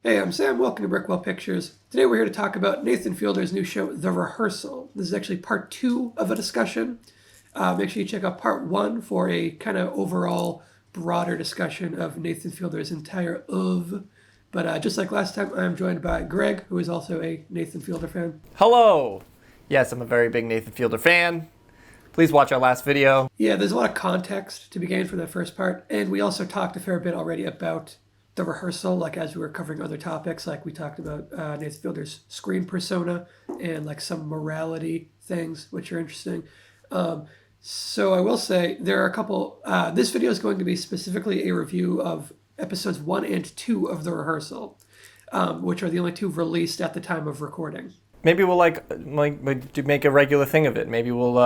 Hey, I'm Sam. Welcome to Brickwall Pictures. Today we're here to talk about Nathan Fielder's new show, The Rehearsal. This is actually part 2 of a discussion. Make sure you check out part 1 for a kind of overall broader discussion of Nathan Fielder's entire oeuvre. But just like last time, I'm joined by Greg, who is also a Nathan Fielder fan. Hello! Yes, I'm a very big Nathan Fielder fan. Please watch our last video. Yeah, there's a lot of context to be gained from that first part. And we also talked a fair bit already about The Rehearsal, like as we were covering other topics, like we talked about Nathan Fielder's screen persona and like some morality things, which are interesting. So I will say there are a couple, this video is going to be specifically a review of episodes 1 and 2 of The Rehearsal, which are the only 2 released at the time of recording. Maybe we'll make a regular thing of it. Maybe we'll,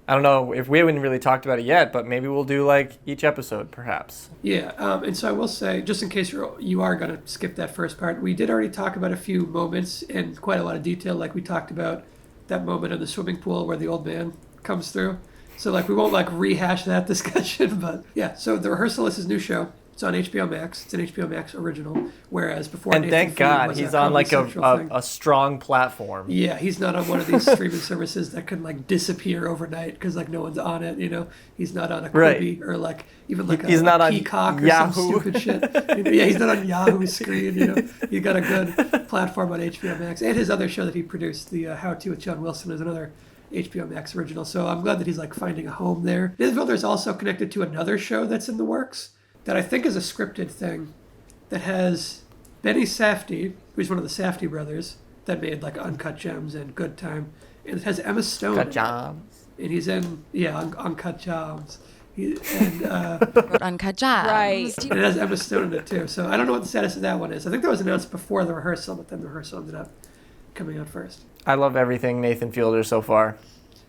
I don't know if we haven't really talked about it yet, but maybe we'll do like each episode perhaps. Yeah, and so I will say, just in case you are going to skip that first part, we did already talk about a few moments in quite a lot of detail, like we talked about that moment in the swimming pool where the old man comes through. So like we won't like rehash that discussion, but yeah. So The Rehearsal is his new show. It's on HBO Max. It's an HBO Max original, whereas before. And thank God he's on like a strong platform. Yeah, he's not on one of these streaming services that can like disappear overnight because like no one's on it. You know, he's not on a Quibi or like even like he's not on Peacock or Yahoo. some stupid shit. You know, yeah, he's not on Yahoo screen. You know, you got a good platform on HBO Max, and his other show that he produced, the How to with John Wilson, is another HBO Max original. So I'm glad that he's like finding a home there. Nathan Fielder is also connected to another show that's in the works that I think is a scripted thing that has Benny Safdie, who's one of the Safdie brothers that made like Uncut Gems and Good Time, and it has Emma Stone. Uncut Gems. And he's in Uncut Gems. Uncut Gems. Right. And it has Emma Stone in it too. So I don't know what the status of that one is. I think that was announced before The Rehearsal, but then The Rehearsal ended up coming out first. I love everything Nathan Fielder so far.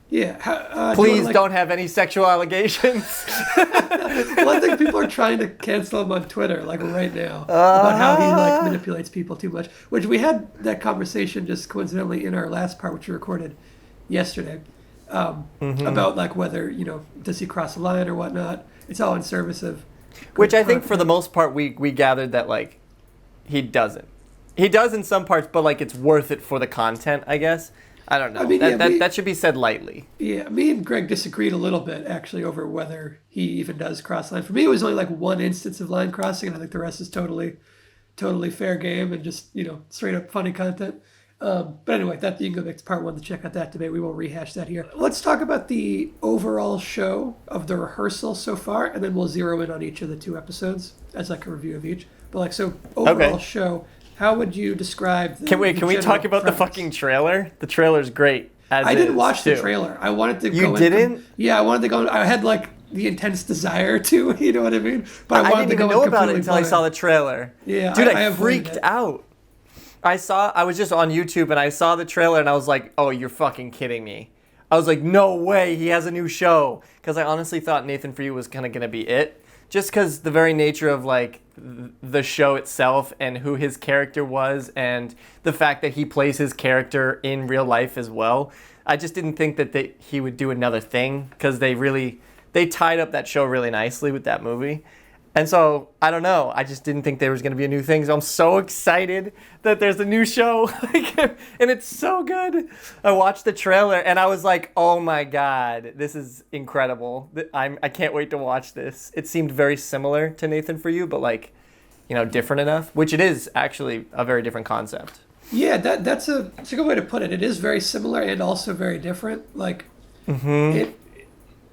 Yeah. Please don't have any sexual allegations. Well, I think people are trying to cancel him on Twitter, like right now, about how he like manipulates people too much. Which we had that conversation just coincidentally in our last part, which we recorded yesterday, about like whether does he cross the line or whatnot. It's all in service of. Which I think for the most part we gathered that like he doesn't. He does in some parts, but like it's worth it for the content, I guess. I don't know. I mean, that should be said lightly. Yeah, me and Greg disagreed a little bit, actually, over whether he even does cross line. For me, it was only like one instance of line crossing, and I think the rest is totally fair game and just, straight up funny content. But anyway, you can go back to part 1 to check out that debate. We won't rehash that here. Let's talk about the overall show of The Rehearsal so far, and then we'll zero in on each of the 2 episodes as like a review of each. But like, so overall show... How would you describe the Can we talk about the fucking trailer? The trailer's great. I didn't watch the trailer. I wanted to go in. You didn't? Yeah, I wanted to go. I had like the intense desire to, you know what I mean? But I wanted to go know about it until I saw the trailer. Yeah, dude, I freaked out. I was just on YouTube and I saw the trailer and I was like, "Oh, you're fucking kidding me." I was like, "No way, he has a new show." Cuz I honestly thought Nathan For You was kind of going to be it. Just because the very nature of like the show itself and who his character was and the fact that he plays his character in real life as well, I just didn't think that he would do another thing because they tied up that show really nicely with that movie. And so, I don't know, I just didn't think there was going to be a new thing. So I'm so excited that there's a new show, and it's so good. I watched the trailer, and I was like, oh my God, this is incredible. I can't wait to watch this. It seemed very similar to Nathan For You, but like, different enough, which it is actually a very different concept. Yeah, that's a good way to put it. It is very similar and also very different. Like,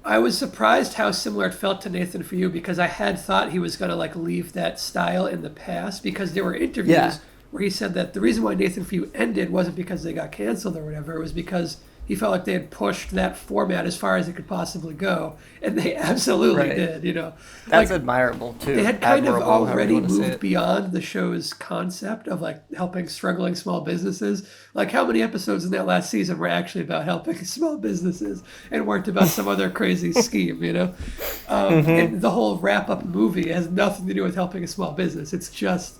I was surprised how similar it felt to Nathan For You because I had thought he was going to like leave that style in the past because there were interviews where he said that the reason why Nathan For You ended wasn't because they got canceled or whatever. It was because he felt like they had pushed that format as far as it could possibly go. And they absolutely did, That's admirable, too. They had kind of already moved beyond the show's concept of, like, helping struggling small businesses. Like, how many episodes in that last season were actually about helping small businesses and weren't about some other crazy scheme, And the whole wrap-up movie has nothing to do with helping a small business. It's just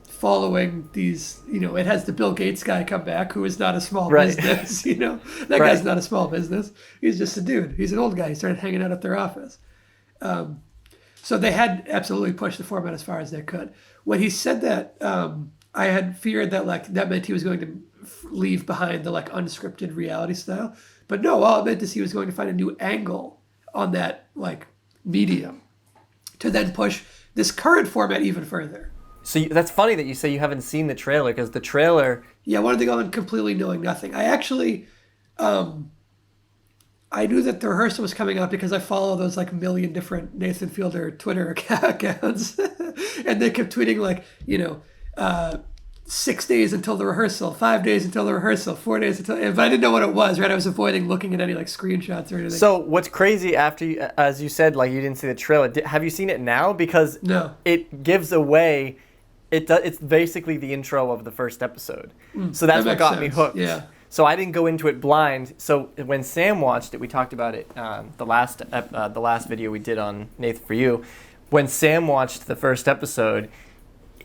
following these, it has the Bill Gates guy come back who is not a small business, that guy's not a small business. He's just a dude. He's an old guy. He started hanging out at their office. So they had absolutely pushed the format as far as they could, when he said that, I had feared that like that meant he was going to leave behind the like unscripted reality style. But no, all it meant is he was going to find a new angle on that like medium to then push this current format even further. So that's funny that you say you haven't seen the trailer, because the trailer... Yeah, I wanted to go in completely knowing nothing. I actually, I knew that the rehearsal was coming out because I follow those like million different Nathan Fielder Twitter accounts. And they kept tweeting like, 6 days until the rehearsal, 5 days until the rehearsal, 4 days until, but I didn't know what it was, right? I was avoiding looking at any like screenshots or anything. So what's crazy after, as you said, like you didn't see the trailer, have you seen it now? Because no. It gives away, it's basically the intro of the first episode. So that's what got me hooked. Yeah. So I didn't go into it blind. So when Sam watched it, we talked about it, the last video we did on Nathan For You. When Sam watched the first episode,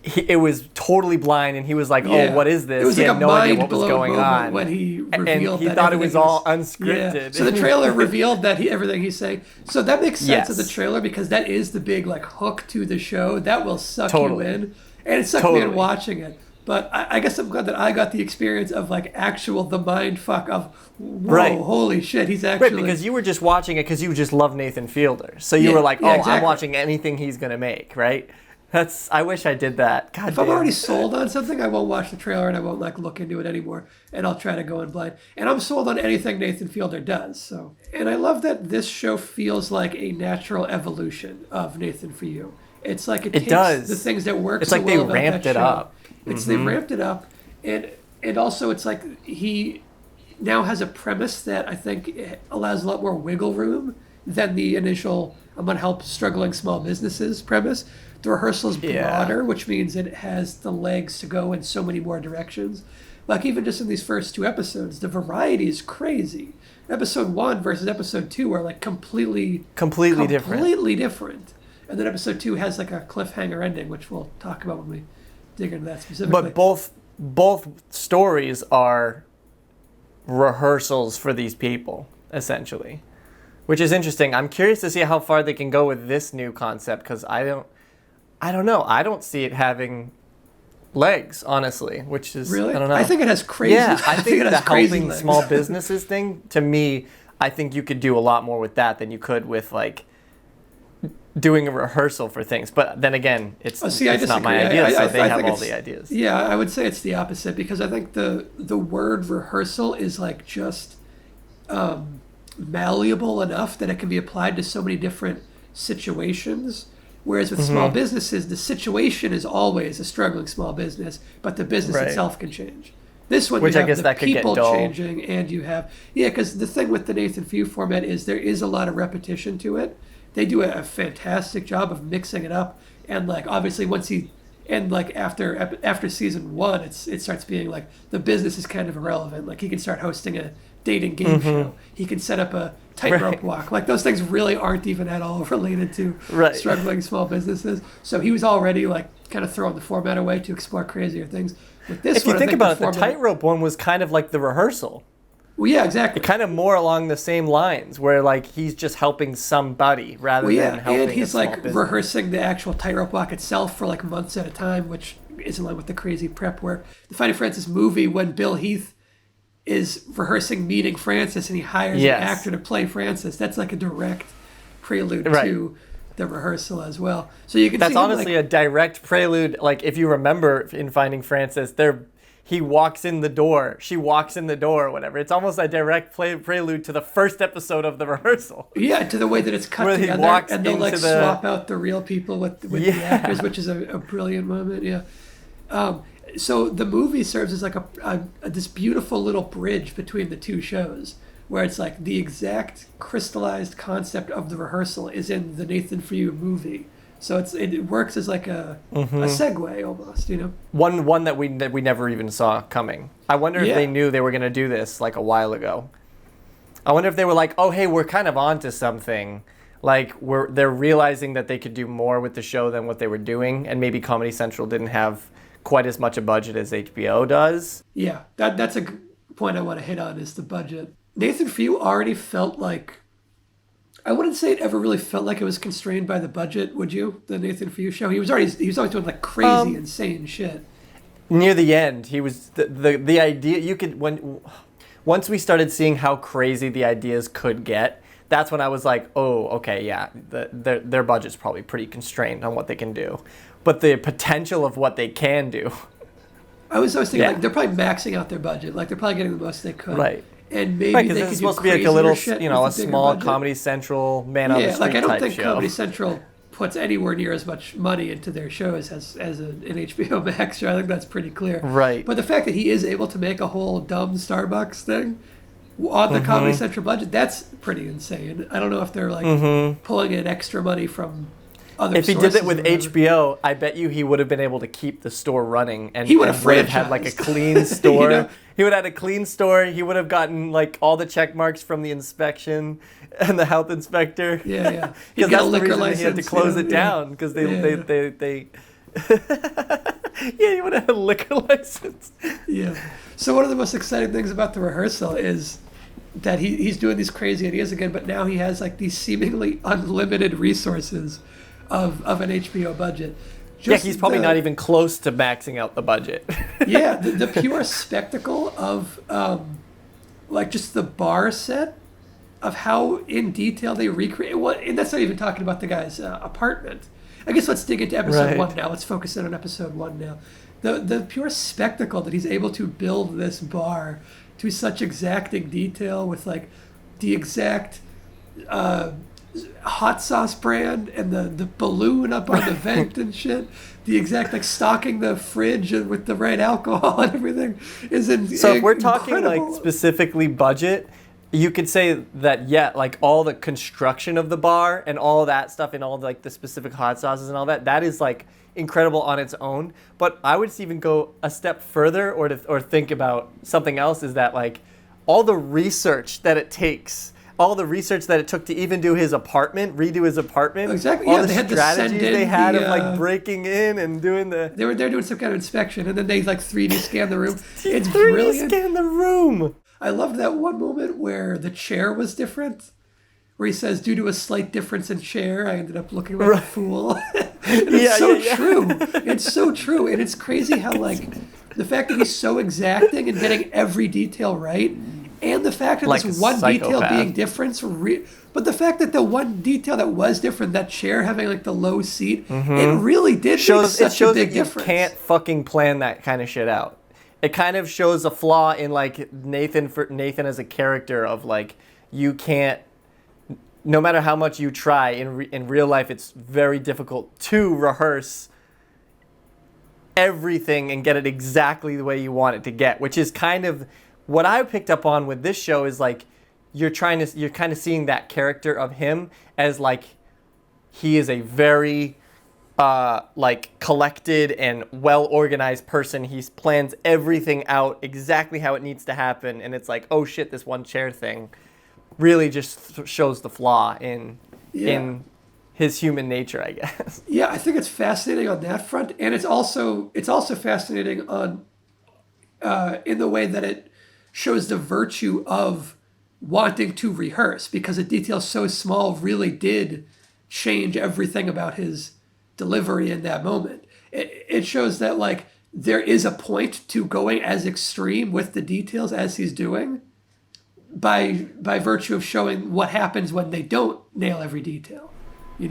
it was totally blind, and he was like, "Oh, what is this?" It was he like had no idea what was going on when he revealed and he thought it was all unscripted. Yeah. So the trailer revealed that everything he's saying. So that makes sense of the trailer, because that is the big like hook to the show. That will suck you in, and it sucked me in watching it. But I guess I'm glad that I got the experience of like actual the mind fuck of whoa, holy shit, he's actually... Right, because you were just watching it because you just love Nathan Fielder. So you were like, exactly. I'm watching anything he's going to make, right? I wish I did that. God if damn. I'm already sold on something, I won't watch the trailer and I won't like look into it anymore, and I'll try to go in blind. And I'm sold on anything Nathan Fielder does. So, and I love that this show feels like a natural evolution of Nathan For You. It's like it takes the things that work. It's so like well they ramped it up. They ramped it up, and also it's like he now has a premise that I think allows a lot more wiggle room than the initial "I'm gonna help struggling small businesses" premise. The rehearsal is broader, which means it has the legs to go in so many more directions. Like even just in these first 2 episodes, the variety is crazy. Episode 1 versus episode 2 are like completely different. And then episode 2 has like a cliffhanger ending, which we'll talk about when we dig into that specifically. But both stories are rehearsals for these people, essentially, which is interesting. I'm curious to see how far they can go with this new concept, because I don't know. I don't see it having legs, honestly, which is... Really? I don't know. I think it has crazy... Yeah, I think it has the helping small businesses thing, to me, I think you could do a lot more with that than you could with, like, doing a rehearsal for things. But then again, it's not my idea, so they have all the ideas. Yeah, I would say it's the opposite, because I think the word rehearsal is, like, just malleable enough that it can be applied to so many different situations. Whereas with small businesses, the situation is always a struggling small business, but the business itself can change. This one, which you I guess have that the could people get dull. changing, and you have... Yeah, because the thing with the Nathan For You format is there is a lot of repetition to it. They do a fantastic job of mixing it up, and like obviously once he... And like after season 1, it starts being like the business is kind of irrelevant. Like he can start hosting a dating game show. He can set up a tightrope walk. Like those things really aren't even at all related to struggling small businesses. So he was already like kind of throwing the format away to explore crazier things. With this if you think about it, the tightrope one was kind of like the rehearsal. Well, yeah, exactly. Kind of more along the same lines, where like he's just helping somebody rather than helping and he's a small like business. Rehearsing the actual tightrope walk itself for like months at a time, which is in line with the crazy prep work. The Finding Francis movie, when Bill Heath is rehearsing meeting Francis and he hires an actor to play Francis, that's like a direct prelude to the rehearsal as well. So you can that's see honestly a direct prelude. Like if you remember in Finding Francis, he walks in the door, she walks in the door, or whatever. It's almost a direct prelude to the first episode of the rehearsal. Yeah, to the way that it's cut where together, he walks and they'll like swap out the real people with the actors, which is a brilliant moment. Yeah. So the movie serves as like this beautiful little bridge between the 2 shows, where it's like the exact crystallized concept of the rehearsal is in the Nathan For You movie. So it works as like a segue almost, you know. One that we never even saw coming. I wonder if they knew they were going to do this like a while ago. I wonder if they were like, oh hey, we're kind of onto something. Like they're realizing that they could do more with the show than what they were doing, and maybe Comedy Central didn't have quite as much a budget as HBO does. Yeah, that's a point I want to hit on, is the budget. Nathan For You already felt like I wouldn't say it ever really felt like it was constrained by the budget, would you? The Nathan For You show. He was always doing like crazy, insane shit. Near the end, he was the idea. Once we started seeing how crazy the ideas could get, that's when I was like, oh, okay, yeah, their budget's probably pretty constrained on what they can do, but the potential of what they can do. I was thinking like they're probably maxing out their budget, like they're probably getting the most they could, right? And maybe they this could is do supposed to be like a little, shit a small budget. Comedy Central man on the street like I don't type think show. Comedy Central puts anywhere near as much money into their shows as an HBO Max show. I think that's pretty clear. Right. But the fact that he is able to make a whole dumb Starbucks thing on the Comedy Central budget, that's pretty insane. I don't know if they're like pulling in extra money from other if he sources did it with or whatever. HBO, I bet you he would have been able to keep the store running, and He would have Red had like a franchised. clean store. You know? He would have had a clean store. He would have gotten like all the check marks from the inspection and the health inspector. Yeah. Because Get a that's the liquor reason license. he had to close it down, because they yeah, he would have had a liquor license. Yeah. So one of the most exciting things about the rehearsal is that he's doing these crazy ideas again, but now he has like these seemingly unlimited resources of an HBO budget. Yeah, he's probably not even close to maxing out the budget. Yeah, the pure spectacle of like just the bar set of how in detail they recreate. Well, and that's not even talking about the guy's apartment. I guess let's dig into episode 1 now. Let's focus in on episode 1 now. The pure spectacle that he's able to build this bar to such exacting detail with like the exact hot sauce brand and the balloon up on the vent and shit. The exact like stocking the fridge with the right alcohol and everything is incredible. So if we're talking like specifically budget, you could say that like all the construction of the bar and all that stuff and all like the specific hot sauces and all that is like incredible on its own. But I would even go a step further or think about something else, is that like all the research that it takes. All the research that it took to even do his apartment, redo his apartment. Exactly. All Yeah, the they had to strategies send in they had the, of like breaking in and doing the. They were there doing some kind of inspection, and then they like 3D scan the room. It's 3D brilliant. scan the room. I loved that one moment where the chair was different, where he says, "Due to a slight difference in chair, I ended up looking like a fool." And it's true. It's so true, and it's crazy how like the fact that he's so exacting and getting every detail right. And the fact that like this one detail psychopath. being different, but the fact that the one detail that was different, that chair having like the low seat, it really did make such a big that difference. You can't fucking plan that kind of shit out. It kind of shows a flaw in like Nathan as a character of like, you can't, no matter how much you try in real life, it's very difficult to rehearse everything and get it exactly the way you want it to get, which is kind of what I picked up on with this show. Is like you're kind of seeing that character of him as like he is a very like collected and well organized person. He plans everything out exactly how it needs to happen, and it's like, oh shit, this one chair thing really just shows the flaw in his human nature, I guess. Yeah, I think it's fascinating on that front, and it's also fascinating on in the way that it shows the virtue of wanting to rehearse, because a detail so small really did change everything about his delivery in that moment. It shows that like there is a point to going as extreme with the details as he's doing by virtue of showing what happens when they don't nail every detail.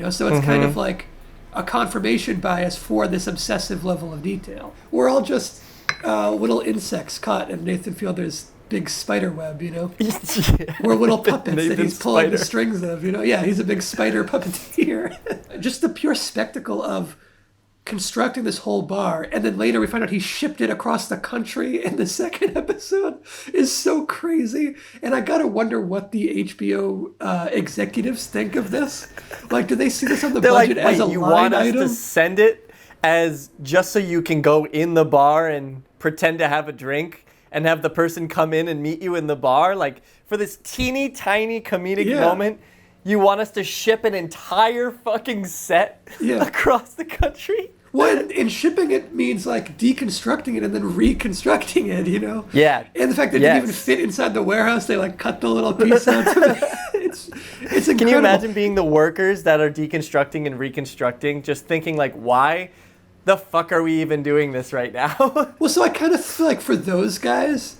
So it's kind of like a confirmation bias for this obsessive level of detail. We're all just little insects caught in Nathan Fielder's big spider web, We're little puppets that he's pulling the strings of, Yeah, he's a big spider puppeteer. Just the pure spectacle of constructing this whole bar, and then later we find out he shipped it across the country in the second episode is so crazy. And I gotta wonder what the HBO executives think of this. Like, do they see this on the budget as a you line want us item? to send it as just so you can go in the bar and pretend to have a drink and have the person come in and meet you in the bar? Like, for this teeny tiny comedic moment, you want us to ship an entire fucking set across the country? Well, and shipping it means like deconstructing it and then reconstructing it, Yeah. And the fact that it didn't even fit inside the warehouse, they like cut the little piece out of it. It's incredible. Can you imagine being the workers that are deconstructing and reconstructing, just thinking like, why the fuck are we even doing this right now? Well, so I kind of feel like for those guys,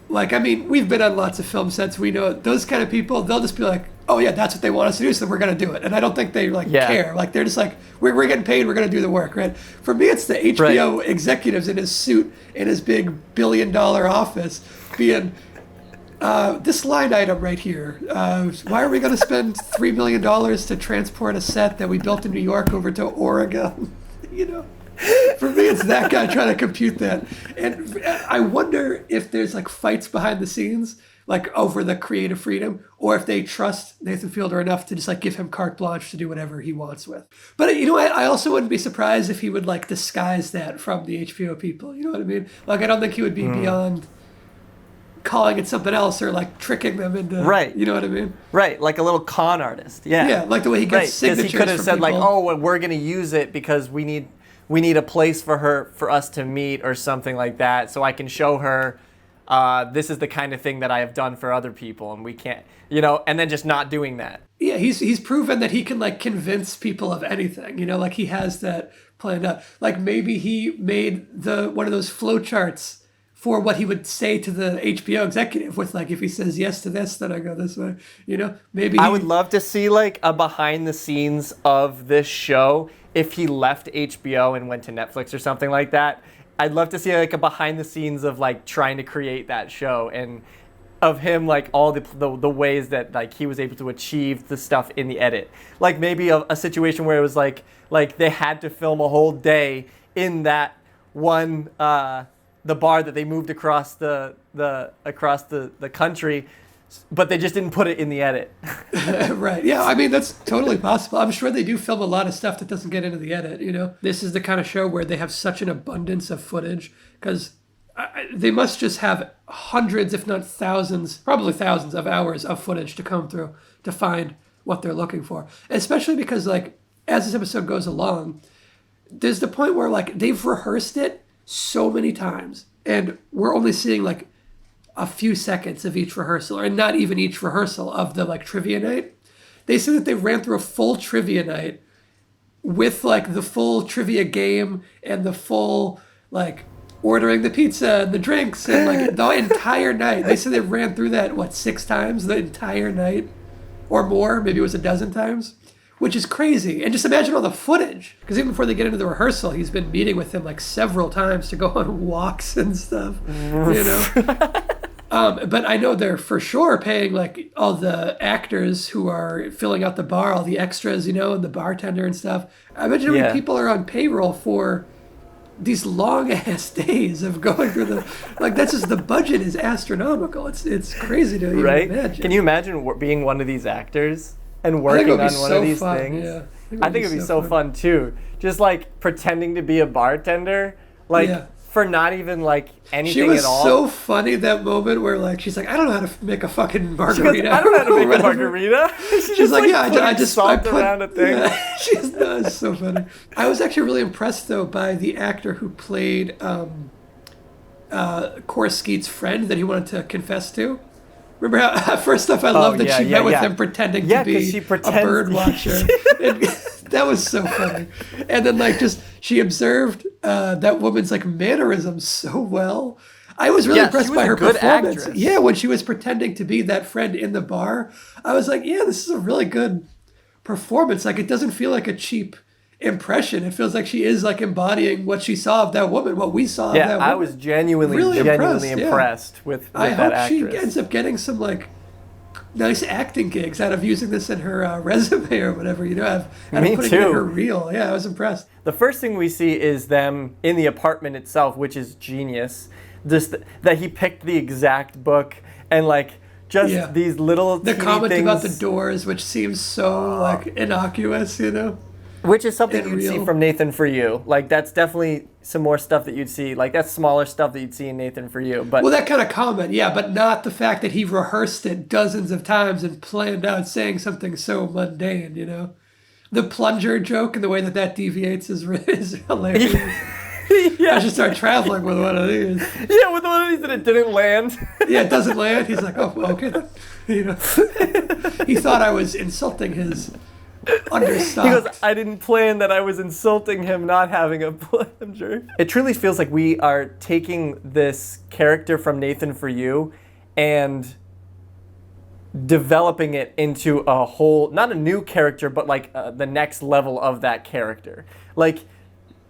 like, I mean, we've been on lots of film sets. We know those kind of people, they'll just be like, oh, yeah, that's what they want us to do, so we're going to do it. And I don't think they, like, care. Like, they're just like, we're getting paid, we're going to do the work, right? For me, it's the HBO executives in his suit, in his big $1 billion office, being, this line item right here, why are we going to spend $3 million to transport a set that we built in New York over to Oregon? You know? For me, it's that guy trying to compute that. And I wonder if there's like fights behind the scenes, like over the creative freedom, or if they trust Nathan Fielder enough to just like give him carte blanche to do whatever he wants with. But, you know, I also wouldn't be surprised if he would like disguise that from the HBO people. You know what I mean? Like, I don't think he would be beyond calling it something else or like tricking them into, you know what I mean? Right, like a little con artist. Yeah, like the way he gets signatures. Because he could have said people. like, oh, well, we're going to use it because we need a place for us to meet or something like that, so I can show her this is the kind of thing that I have done for other people, and we can't, you know, and then just not doing that. Yeah, he's proven that he can like convince people of anything, you know, like he has that planned out. Like maybe he made one of those flow charts for what he would say to the HBO executive with like, if he says yes to this, then I go this way, you know, maybe I would love to see like a behind the scenes of this show if he left HBO and went to Netflix or something like that. I'd love to see like a behind the scenes of like trying to create that show and of him like all the ways that like he was able to achieve the stuff in the edit. Like maybe a situation where it was like they had to film a whole day in that one the bar that they moved across the country, but they just didn't put it in the edit. Right. Yeah, I mean, that's totally possible. I'm sure they do film a lot of stuff that doesn't get into the edit, you know? This is the kind of show where they have such an abundance of footage because they must just have hundreds, if not thousands, probably thousands of hours of footage to comb through to find what they're looking for. Especially because, like, as this episode goes along, there's the point where, like, they've rehearsed it so many times and we're only seeing, like, a few seconds of each rehearsal, or not even each rehearsal of the like trivia night. They say that they ran through a full trivia night with like the full trivia game and the full like ordering the pizza and the drinks and like the entire night. They said they ran through that 6 times the entire night or more. Maybe it was a dozen times, which is crazy. And just imagine all the footage, because even before they get into the rehearsal, he's been meeting with him like several times to go on walks and stuff, you know. But I know they're for sure paying like all the actors who are filling out the bar, all the extras, you know, and the bartender and stuff. I imagine how many people are on payroll for these long ass days of going through the, like, that's just, the budget is astronomical. It's crazy to even imagine. Can you imagine being one of these actors and working on one of these things? Yeah. I think it'd be so fun too. Just like pretending to be a bartender, like for not even like anything at all. She was so funny that moment where like she's like, I don't know how to make a fucking margarita. She goes, I don't know how to make a margarita. She's like, yeah, I just salt around a thing. Yeah, it's so funny. I was actually really impressed though by the actor who played Skeete's friend that he wanted to confess to. Remember how first off, I love that she met with him pretending to be a bird watcher. That was so funny. And then like just she observed that woman's like mannerisms so well. I was really impressed by her performance. Actress. Yeah, when she was pretending to be that friend in the bar, I was like, yeah, this is a really good performance. Like it doesn't feel like a cheap impression. It feels like she is like embodying what she saw of that woman, what we saw of that woman. I was genuinely impressed with that actress. I hope she ends up getting some like nice acting gigs out of using this in her resume or whatever, you know, out of putting it in her reel. Yeah, I was impressed. The first thing we see is them in the apartment itself, which is genius. Just that he picked the exact book and like just these little the comment things about the doors, which seems so like innocuous, you know. Which is something you'd see from Nathan For You. Like, that's definitely some more stuff that you'd see. Like, that's smaller stuff that you'd see in Nathan For You. But well, that kind of comment, yeah, but not the fact that he rehearsed it dozens of times and planned out saying something so mundane, you know? The plunger joke and the way that deviates is hilarious. Yeah. I should start traveling with one of these. Yeah, with one of these and it didn't land. Yeah, it doesn't land. He's like, oh, well, okay then. You know, he thought I was insulting his understocked. He goes, I didn't plan that I was insulting him not having a plunger. It truly feels like we are taking this character from Nathan For You and developing it into a whole, not a new character, but like the next level of that character. Like,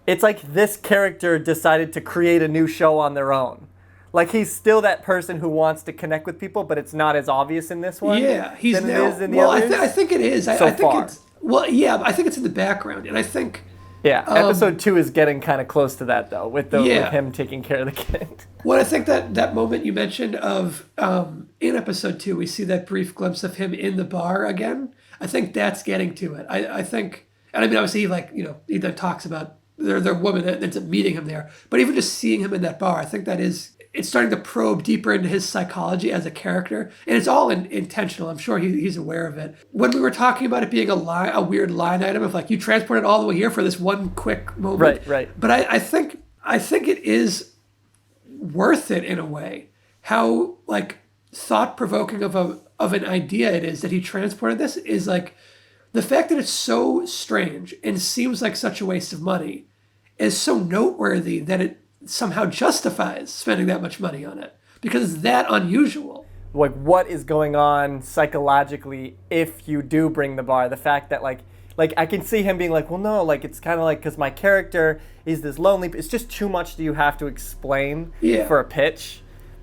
it's like this character decided to create a new show on their own. Like, he's still that person who wants to connect with people, but it's not as obvious in this one. Yeah, he's than now. It is in the well, others. I think it is. I think far. it's. Well, yeah, I think it's in the background, and I think. Yeah, episode 2 is getting kind of close to that, though, with him taking care of the kid. Well, I think that moment you mentioned of in episode 2, we see that brief glimpse of him in the bar again. I think that's getting to it. I think, and I mean, obviously, he then talks about their woman that ends up meeting him there. But even just seeing him in that bar, I think it's starting to probe deeper into his psychology as a character, and it's all intentional. I'm sure he's aware of it. When we were talking about it being a weird line item of like, you transported all the way here for this one quick moment, right. But I think it is worth it in a way. How like thought provoking of an idea it is that he transported this is like the fact that it's so strange and seems like such a waste of money is so noteworthy that it somehow justifies spending that much money on it because it's that unusual. Like, what is going on psychologically if you do bring the bar? The fact that like I can see him being like, well, no, like it's kind of like because my character is this lonely. It's just too much that you have to explain for a pitch.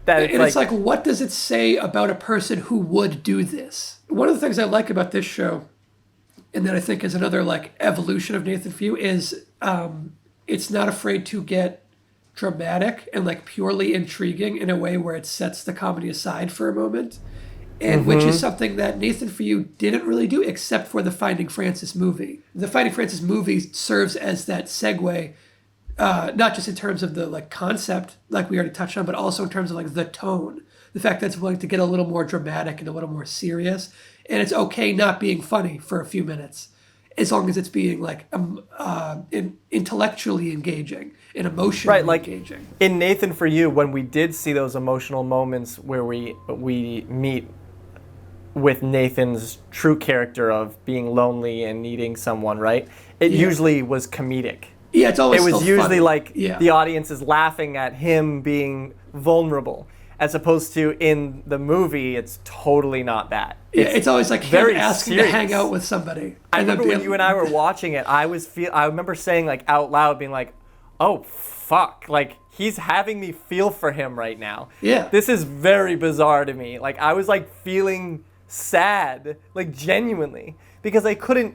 It's like, what does it say about a person who would do this? One of the things I like about this show, and that I think is another like evolution of Nathan For You, is it's not afraid to get dramatic and like purely intriguing in a way where it sets the comedy aside for a moment, and which is something that Nathan For You didn't really do except for the Finding Frances movie. The Finding Frances movie serves as that segue, not just in terms of the like concept like we already touched on, but also in terms of like the tone, the fact that it's willing to get a little more dramatic and a little more serious, and it's okay not being funny for a few minutes as long as it's being like intellectually engaging and emotionally engaging. In Nathan For You, when we did see those emotional moments where we meet with Nathan's true character of being lonely and needing someone, right? It usually was comedic. Yeah, it's always It was usually funny. like the audience is laughing at him being vulnerable, as opposed to in the movie, it's totally not that. It's always like him asking to hang out with somebody. I remember when you and I were watching it, I remember saying like out loud, being like, oh, fuck. Like, he's having me feel for him right now. Yeah. This is very bizarre to me. Like, I was like feeling sad, like genuinely, because I couldn't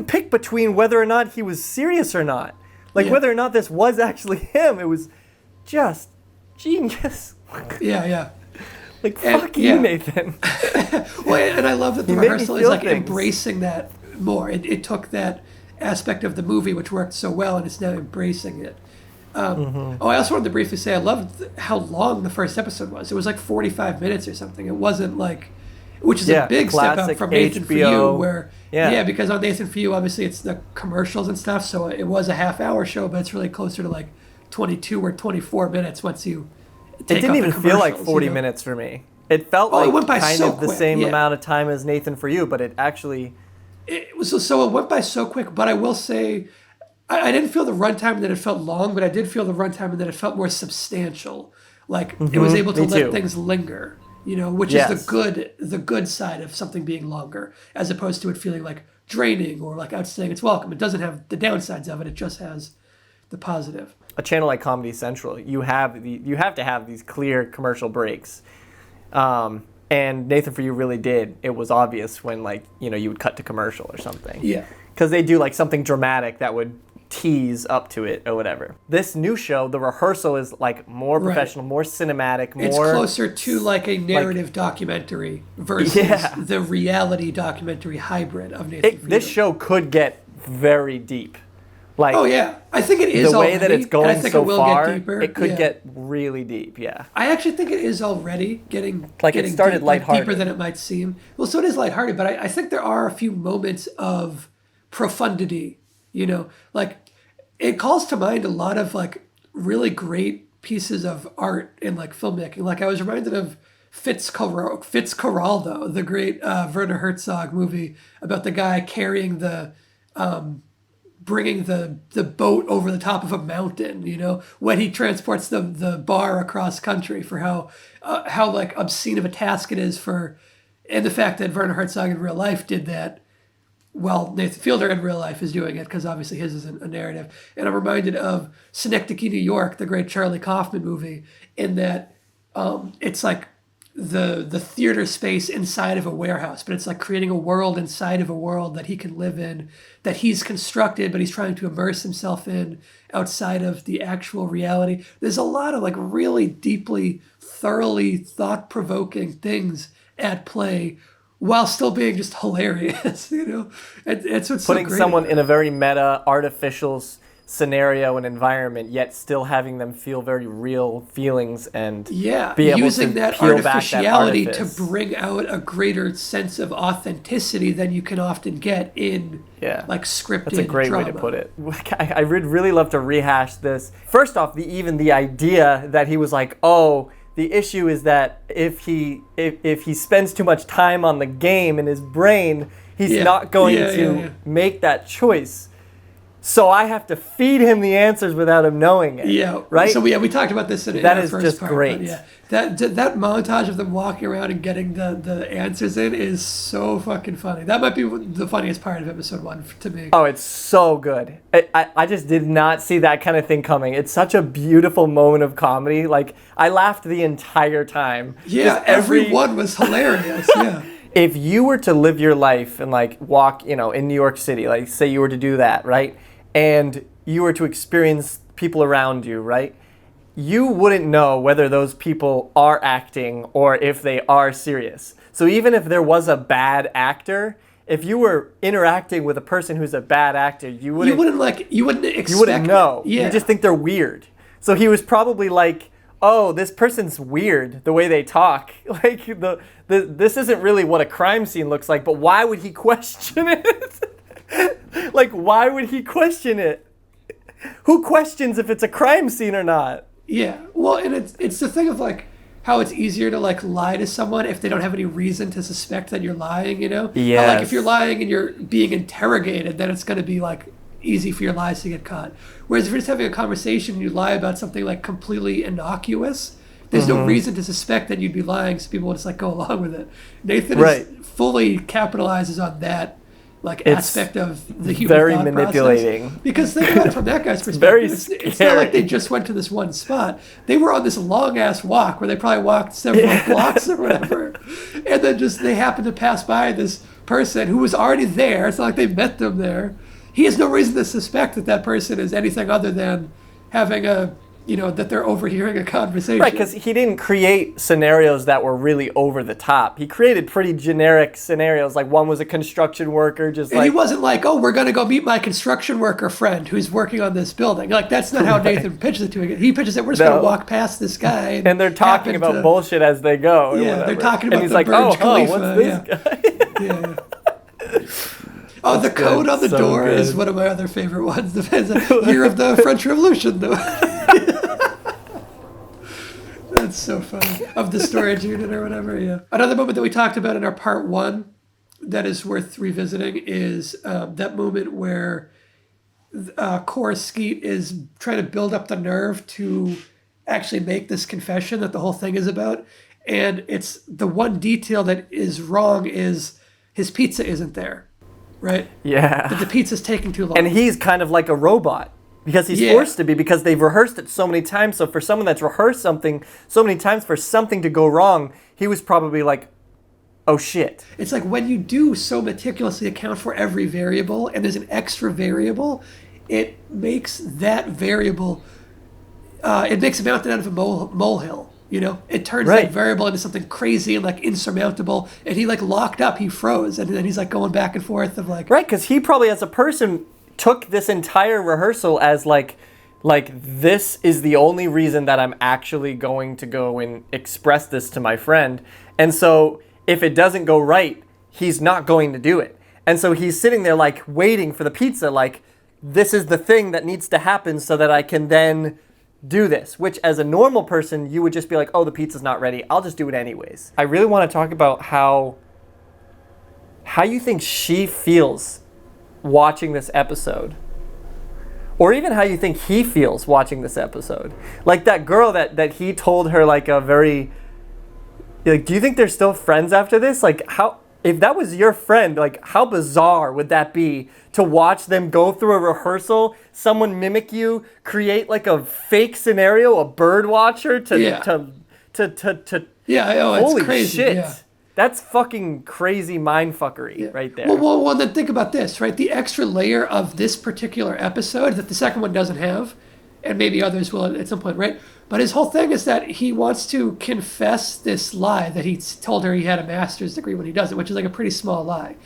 pick between whether or not he was serious or not. Like, whether or not this was actually him. It was just genius. Yeah. Like, fuck you, Nathan. Well, and I love that the rehearsal is like embracing that more. It took that aspect of the movie, which worked so well, and it's now embracing it. Oh, I also wanted to briefly say I loved how long the first episode was. It was like 45 minutes or something. It wasn't like, which is a big step up from Nathan For You, where because on Nathan For You, obviously it's the commercials and stuff, so it was a half-hour show, but it's really closer to like 22 or 24 minutes once you take. It didn't even feel like 40 minutes for me. It felt like it went by kind so of the quick, same amount of time as Nathan For You, but it actually. It was so it went by so quick, but I will say I didn't feel the runtime that it felt long, but I did feel the runtime and that it felt more substantial. Like it was able to let things linger, which is the good side of something being longer, as opposed to it feeling like draining or like outstaying its welcome. It doesn't have the downsides of it; it just has the positive. A channel like Comedy Central, you have to have these clear commercial breaks. And Nathan For You really did. It was obvious when you would cut to commercial or something. Yeah. Because they do like something dramatic that would tease up to it or whatever. This new show, The Rehearsal, is like more professional, more cinematic, more. It's closer to like a narrative documentary versus the reality documentary hybrid of Nathan For You. This show could get very deep. Like, oh yeah, I think it is the way already, that it's going so far. Get deeper. It could get really deep. Yeah, I actually think it is already getting it started deep, lighthearted, deeper than it might seem. Well, so it is lighthearted, but I think there are a few moments of profundity. Like it calls to mind a lot of like really great pieces of art in like filmmaking. Like I was reminded of Fitzcarraldo, the great Werner Herzog movie about the guy carrying bringing the boat over the top of a mountain, when he transports the bar across country, for how like obscene of a task it is and the fact that Werner Herzog in real life did that. Well, Nathan Fielder in real life is doing it because obviously his isn't a narrative. And I'm reminded of Synecdoche, New York, the great Charlie Kaufman movie, in that it's like the theater space inside of a warehouse, but it's like creating a world inside of a world that he can live in, that he's constructed, but he's trying to immerse himself in outside of the actual reality. There's a lot of like really deeply, thoroughly thought-provoking things at play while still being just hilarious, It's what's putting so great someone in a very meta, artificial scenario and environment, yet still having them feel very real feelings and be able using to that peel back that artificiality to artifice. bring out a greater sense of authenticity than you can often get in like scripted That's a great drama. way to put it. I would really love to rehash this. First off, even the idea that he was like, oh, the issue is that if he spends too much time on the game in his brain, he's not going to make that choice. So I have to feed him the answers without him knowing it. Yeah, right. So we talked about this in that our is first just part, great. That montage of them walking around and getting the answers in is so fucking funny. That might be the funniest part of episode 1 to me. Oh, it's so good. I just did not see that kind of thing coming. It's such a beautiful moment of comedy. Like, I laughed the entire time. Yeah, everyone was hilarious. Yeah. If you were to live your life and like walk, in New York City, like say you were to do that, right? And you were to experience people around you, right? You wouldn't know whether those people are acting or if they are serious. So even if there was a bad actor, if you were interacting with a person who's a bad actor, you wouldn't expect. You wouldn't know. Yeah. You just think they're weird. So he was probably like, oh, this person's weird, the way they talk. Like, this isn't really what a crime scene looks like, but why would he question it? Like, why would he question it? Who questions if it's a crime scene or not? Yeah, well, and it's the thing of, like, how it's easier to, like, lie to someone if they don't have any reason to suspect that you're lying, Yes. But, like, if you're lying and you're being interrogated, then it's going to be, like, easy for your lies to get caught. Whereas if you're just having a conversation and you lie about something, like, completely innocuous, there's no reason to suspect that you'd be lying, so people will just, like, go along with it. Nathan fully capitalizes on that, like, aspect of the human very thought manipulating process. Because think about it from that guy's perspective. It's not like they just went to this one spot. They were on this long ass walk where they probably walked several blocks or whatever, and then they happened to pass by this person who was already there. It's not like they met them there. He has no reason to suspect that person is anything other than having that they're overhearing a conversation. Right, because he didn't create scenarios that were really over the top. He created pretty generic scenarios. Like, one was a construction worker, and he wasn't like, oh, we're going to go meet my construction worker friend who's working on this building. Like, that's not how Nathan pitches it to him. He pitches it, we're just going to walk past this guy. And they're talking about bullshit as they go. Yeah, they're talking about the Burj Khalifa. What's this guy? Oh, the code on the door is one of my other favorite ones. The year of the French Revolution, though. That's so funny. Of the storage unit or whatever, yeah. Another moment that we talked about in our part 1 that is worth revisiting is that moment where Cora Skeete is trying to build up the nerve to actually make this confession that the whole thing is about. And it's the one detail that is wrong is his pizza isn't there, right? Yeah. That the pizza's taking too long. And he's kind of like a robot. Because he's forced to be, because they've rehearsed it so many times. So for someone that's rehearsed something so many times for something to go wrong, he was probably like, oh shit. It's like when you do so meticulously account for every variable and there's an extra variable, it makes that variable, it makes a mountain out of a molehill. It turns that variable into something crazy and like insurmountable. And he like locked up, he froze. And then he's like going back and forth of like. Right, because he probably as a person took this entire rehearsal as like this is the only reason that I'm actually going to go and express this to my friend. And so if it doesn't go right, he's not going to do it. And so he's sitting there like waiting for the pizza, like, this is the thing that needs to happen so that I can then do this, which as a normal person, you would just be like, oh, the pizza's not ready. I'll just do it anyways. I really want to talk about how you think she feels watching this episode. Or even how you think he feels watching this episode. Like that girl that he told her like a very... Like, do you think they're still friends after this? Like, how... If that was your friend, like, how bizarre would that be to watch them go through a rehearsal, someone mimic you, create like a fake scenario, a bird watcher to yeah, oh, holy it's crazy. shit. Yeah. That's fucking crazy mindfuckery right there. Well, then think about this, right? The extra layer of this particular episode that the second one doesn't have, and maybe others will at some point, right? But his whole thing is that he wants to confess this lie that he told her he had a master's degree when he doesn't, which is like a pretty small lie.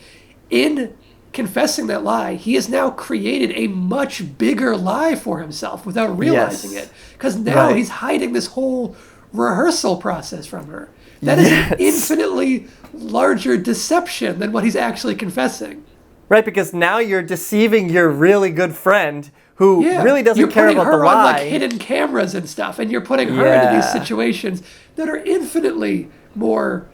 In confessing that lie, he has now created a much bigger lie for himself without realizing it. Because now he's hiding this whole rehearsal process from her. That is an infinitely larger deception than what he's actually confessing. Right, because now you're deceiving your really good friend who really doesn't care about the lie. You're putting her on like hidden cameras and stuff, and you're putting her into these situations that are infinitely more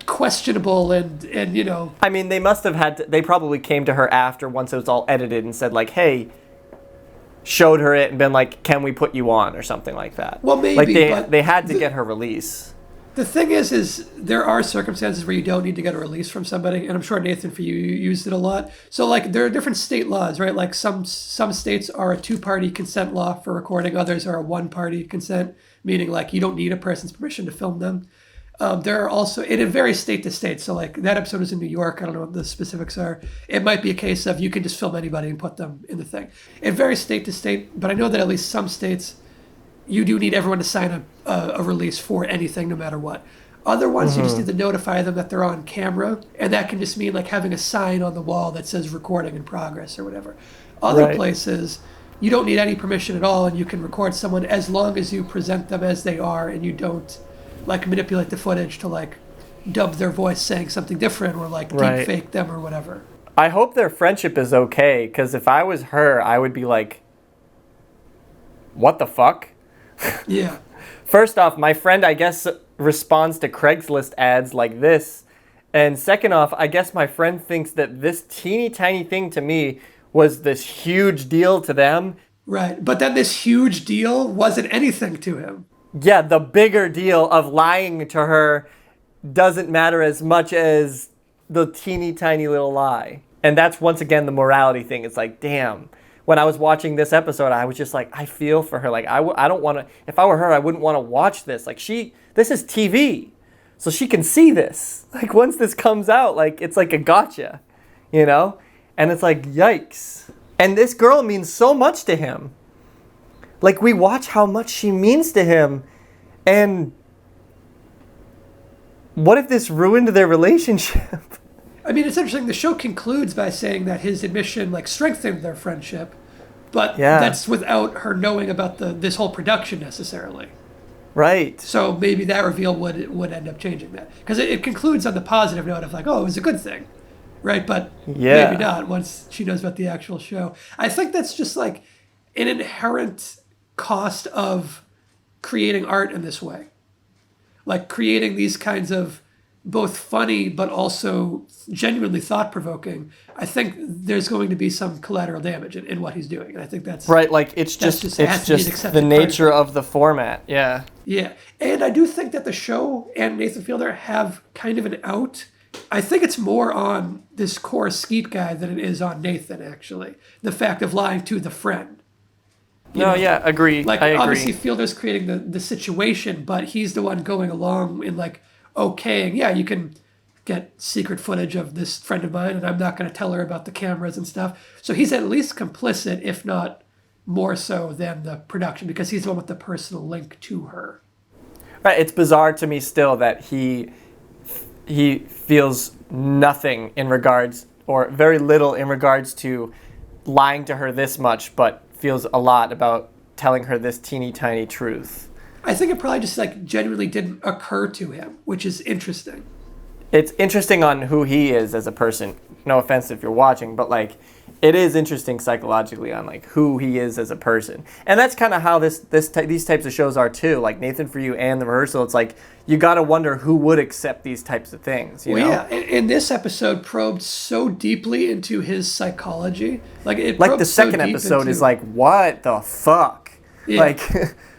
questionable and you know. I mean, they must have had to, they probably came to her after once it was all edited and said like, hey, showed her it and been like, can we put you on or something like that. Well, maybe. Like they had to get her release. The thing is there are circumstances where you don't need to get a release from somebody, and I'm sure Nathan, for you used it a lot. So like there are different state laws, right? Like some states are a 2-party consent law for recording, others are a 1-party consent, meaning like you don't need a person's permission to film them. There are also, it varies state to state. So like that episode was in New York. I don't know what the specifics are. It might be a case of you can just film anybody and put them in the thing. It varies state to state, but I know that at least some states you do need everyone to sign a release for anything, no matter what. Other ones, you just need to notify them that they're on camera, and that can just mean like having a sign on the wall that says recording in progress or whatever. Other places, you don't need any permission at all, and you can record someone as long as you present them as they are, and you don't like manipulate the footage to like dub their voice saying something different or like deep fake them or whatever. I hope their friendship is okay, because if I was her, I would be like, what the fuck? Yeah. First off, my friend, I guess, responds to Craigslist ads like this. And second off, I guess my friend thinks that this teeny tiny thing to me was this huge deal to them. Right. But then this huge deal wasn't anything to him. Yeah, the bigger deal of lying to her doesn't matter as much as the teeny tiny little lie. And that's once again the morality thing. It's like, damn. When I was watching this episode, I was just like, I feel for her. Like, I don't want to, if I were her, I wouldn't want to watch this. Like, this is TV, so she can see this. Like, once this comes out, like, it's like a gotcha, you know? And it's like, yikes. And this girl means so much to him. Like, we watch how much she means to him, and what if this ruined their relationship? I mean, it's interesting. The show concludes by saying that his admission like strengthened their friendship, but that's without her knowing about this whole production necessarily. Right. So maybe that reveal would end up changing that, because it concludes on the positive note of like, oh, it was a good thing, right? But maybe not once she knows about the actual show. I think that's just like an inherent cost of creating art in this way, like creating these kinds of both funny but also genuinely thought-provoking. I think there's going to be some collateral damage in what he's doing, and I think that's right. Like it's just the nature of the format. Yeah. Yeah, and I do think that the show and Nathan Fielder have kind of an out. I think it's more on this core Skeete guy than it is on Nathan. Actually, the fact of lying to the friend. Agree. Like I agree. Obviously, Fielder's creating the situation, but he's the one going along in like, okaying, you can get secret footage of this friend of mine, and I'm not going to tell her about the cameras and stuff. So he's at least complicit, if not more so than the production, because he's the one with the personal link to her. Right. It's bizarre to me still that he feels nothing in regards, or very little in regards to lying to her this much, but feels a lot about telling her this teeny tiny truth. I think it probably just like genuinely didn't occur to him, which is interesting. It's interesting on who he is as a person. No offense if you're watching, but like It is interesting psychologically on like who he is as a person, and that's kind of how these types of shows are too. Like Nathan For You and The Rehearsal, it's like you got to wonder who would accept these types of things. You know? Yeah, and this episode probed so deeply into his psychology. Like the second episode is like, what the fuck? Yeah. Like,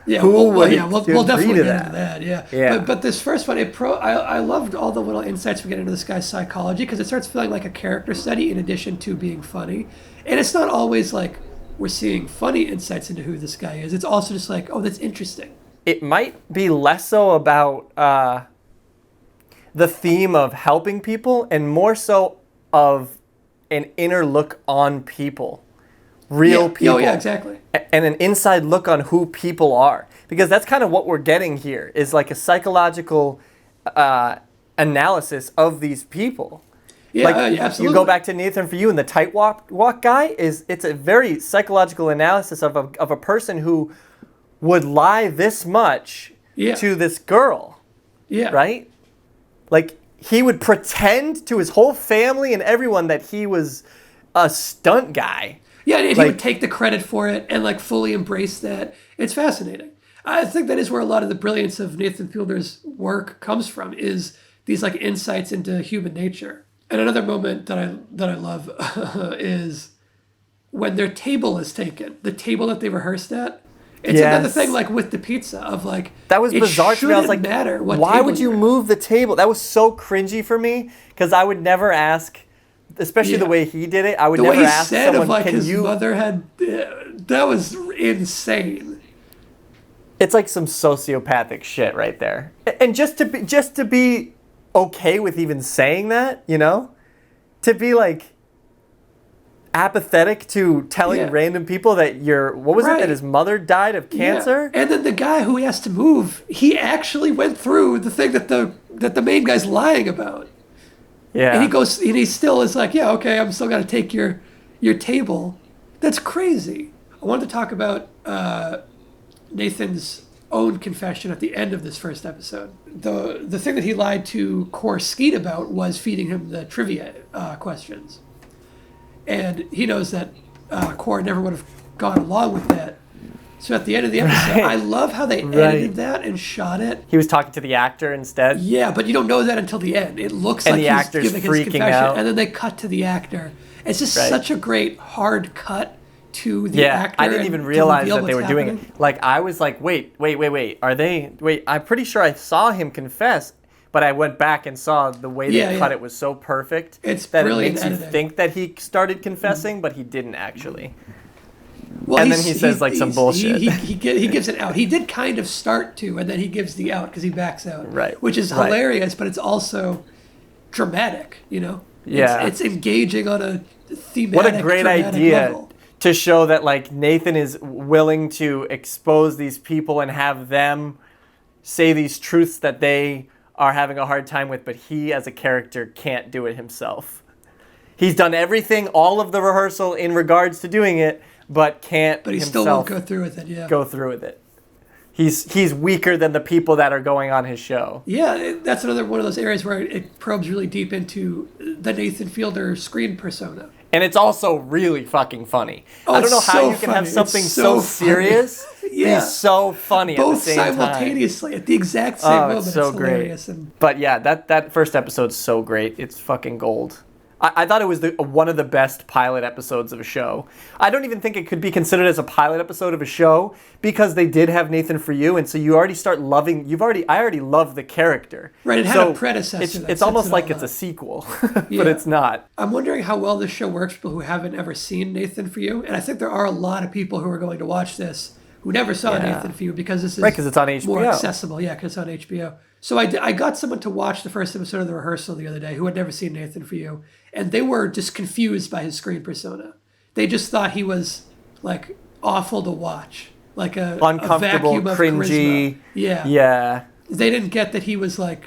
yeah, who would we'll definitely get that? into that. Yeah, yeah. But this first one, I loved all the little insights we get into this guy's psychology because it starts feeling like a character study in addition to being funny. And it's not always like we're seeing funny insights into who this guy is. It's also just like, oh, that's interesting. It might be less so about the theme of helping people and more so of an inner look on people. Real people. Oh, yeah, exactly. And an inside look on who people are. Because that's kind of what we're getting here, is like a psychological analysis of these people. Yeah, absolutely. You go back to Nathan For You and the tight walk guy, it's a very psychological analysis of a person who would lie this much to this girl. Yeah. Right? Like, he would pretend to his whole family and everyone that he was a stunt guy. Yeah, and he would take the credit for it and like fully embrace that. It's fascinating. I think that is where a lot of the brilliance of Nathan Fielder's work comes from, is these like insights into human nature. And another moment that I love is when their table is taken, the table that they rehearsed at. It's another thing like with the pizza of like, that was bizarre to me. I was like, why would you move the table? That was so cringy for me because I would never ask. Especially the way he did it, I would never ask someone. The way he said of like his mother had, that was insane. It's like some sociopathic shit right there. And just to be okay with even saying that, you know, to be like apathetic to telling random people that that his mother died of cancer. And then the guy who he has to move, he actually went through the thing that the main guy's lying about. Yeah. And he goes, and he still is like, yeah, okay, I'm still going to take your table. That's crazy. I wanted to talk about Nathan's own confession at the end of this first episode. The thing that he lied to Skeete about was feeding him the trivia questions. And he knows that Core never would have gone along with that. So at the end of the episode, I love how they edited that and shot it. He was talking to the actor instead. Yeah, but you don't know that until the end. It looks like he's giving his confession, and then they cut to the actor. It's just such a great hard cut to the actor. I didn't even realize that they were doing it. Like, I was like, wait, are they? Wait, I'm pretty sure I saw him confess, but I went back and saw the way they cut it was so perfect that it makes you think that he started confessing, but he didn't actually. Well, and then he says like some bullshit. He gives it out. He did kind of start to, and then he gives the out because he backs out. Right. Which is hilarious, but it's also dramatic, you know? Yeah. It's engaging on a thematic, what a great idea level. To show that like Nathan is willing to expose these people and have them say these truths that they are having a hard time with, but he as a character can't do it himself. He's done everything, all of the rehearsal in regards to doing it, but can't But he himself still won't go through with it, yeah. Go through with it. He's weaker than the people that are going on his show. Yeah, that's another one of those areas where it probes really deep into the Nathan Fielder screen persona. And it's also really fucking funny. Oh, I don't know how you can funny. have something so serious be so funny both at the same time. Both simultaneously at the exact same moment. It's so hilarious. Great. But yeah, that first episode's so great. It's fucking gold. I thought it was one of the best pilot episodes of a show. I don't even think it could be considered as a pilot episode of a show because they did have Nathan For You, and so you already start loving. I already love the character. Right, it had a predecessor. It's almost like it's a sequel, but it's not. I'm wondering how well this show works for people who haven't ever seen Nathan For You, and I think there are a lot of people who are going to watch this who never saw Nathan For You because this is because it's on HBO. More accessible. Yeah, because it's on HBO. So I got someone to watch the first episode of The Rehearsal the other day who had never seen Nathan For You, and they were just confused by his screen persona. They just thought he was like awful to watch, like a uncomfortable, vacuum of cringy. Charisma. Yeah, yeah. They didn't get that he was like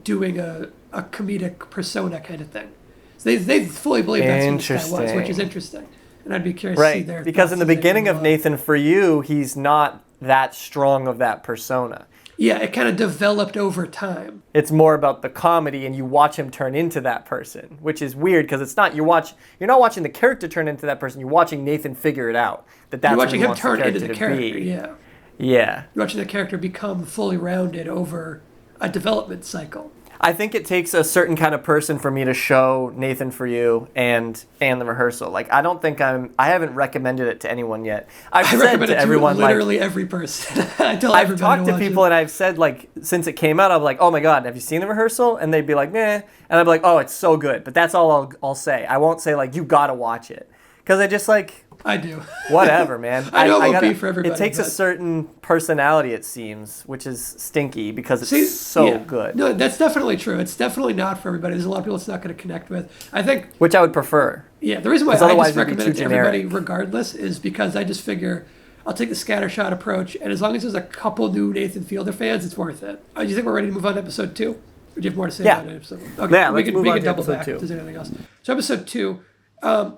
doing a comedic persona kind of thing. So they fully believe that's who this guy was, which is interesting. And I'd be curious to see their because in the beginning of Nathan For You, he's not that strong of that persona. Yeah, it kind of developed over time. It's more about the comedy, and you watch him turn into that person, which is weird because it's not you're not watching the character turn into that person. You're watching Nathan figure it out. That's You're watching what he him wants turn into the character. be. Yeah. Yeah. You're watching the character become fully rounded over a development cycle. I think it takes a certain kind of person for me to show Nathan For You and the rehearsal. Like, I don't think I haven't recommended it to anyone yet. I recommend it to everyone, literally every person. I've talked to people and I've said, like, since it came out, I'm like, oh my God, have you seen the rehearsal? And they'd be like, nah. And I'd be like, oh, it's so good. But that's all I'll say. I won't say, like, you gotta watch it. Because I just, like... I do. Whatever, man. I know it won't be for everybody. It takes a certain personality, it seems, which is stinky because it's so good. No, that's definitely true. It's definitely not for everybody. There's a lot of people it's not going to connect with. I think... Which I would prefer. Yeah, the reason why I just recommend it to everybody regardless is because I just figure I'll take the scattershot approach, and as long as there's a couple new Nathan Fielder fans, it's worth it. Do you think we're ready to move on to episode 2? Or do you have more to say about episode 1? Okay, yeah, we can double back if there's anything else. So episode 2...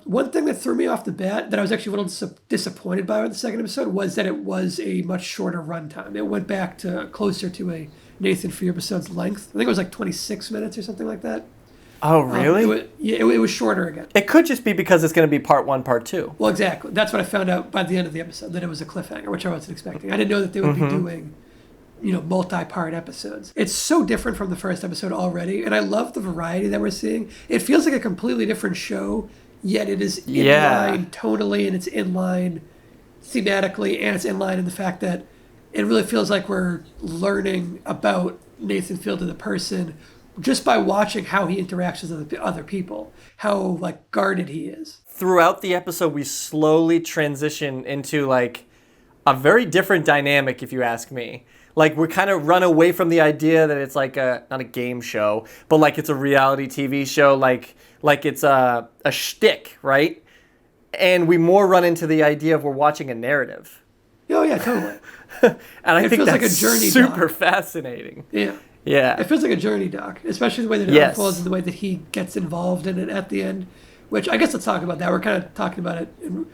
one thing that threw me off the bat that I was actually a little disappointed by with the second episode was that it was a much shorter runtime. It went back to closer to a Nathan For You episode's length. I think it was like 26 minutes or something like that. Oh, really? It was shorter again. It could just be because it's going to be part 1, part 2. Well, exactly. That's what I found out by the end of the episode, that it was a cliffhanger, which I wasn't expecting. I didn't know that they would be doing, multi-part episodes. It's so different from the first episode already, and I love the variety that we're seeing. It feels like a completely different show, yet it is in line tonally, and it's in line thematically, and it's in line in the fact that it really feels like we're learning about Nathan Fielder, the person, just by watching how he interacts with other people, how, like, guarded he is. Throughout the episode, we slowly transition into, like, a very different dynamic, if you ask me. Like, we kind of run away from the idea that it's like not a game show, but like it's a reality TV show, like it's a shtick, right? And we more run into the idea of we're watching a narrative. Oh, yeah, totally. And I think that's like a journey super doc. Fascinating. Yeah. Yeah. It feels like a journey doc, especially the way that it unfolds and the way that he gets involved in it at the end, which I guess let's talk about that. We're kind of talking about it in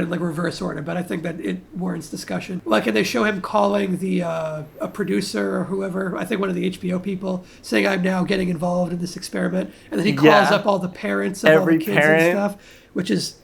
like reverse order, but I think that it warrants discussion. Like, and they show him calling a producer or whoever, I think one of the HBO people, saying, I'm now getting involved in this experiment. And then he calls up all the parents of all the kids and stuff, which is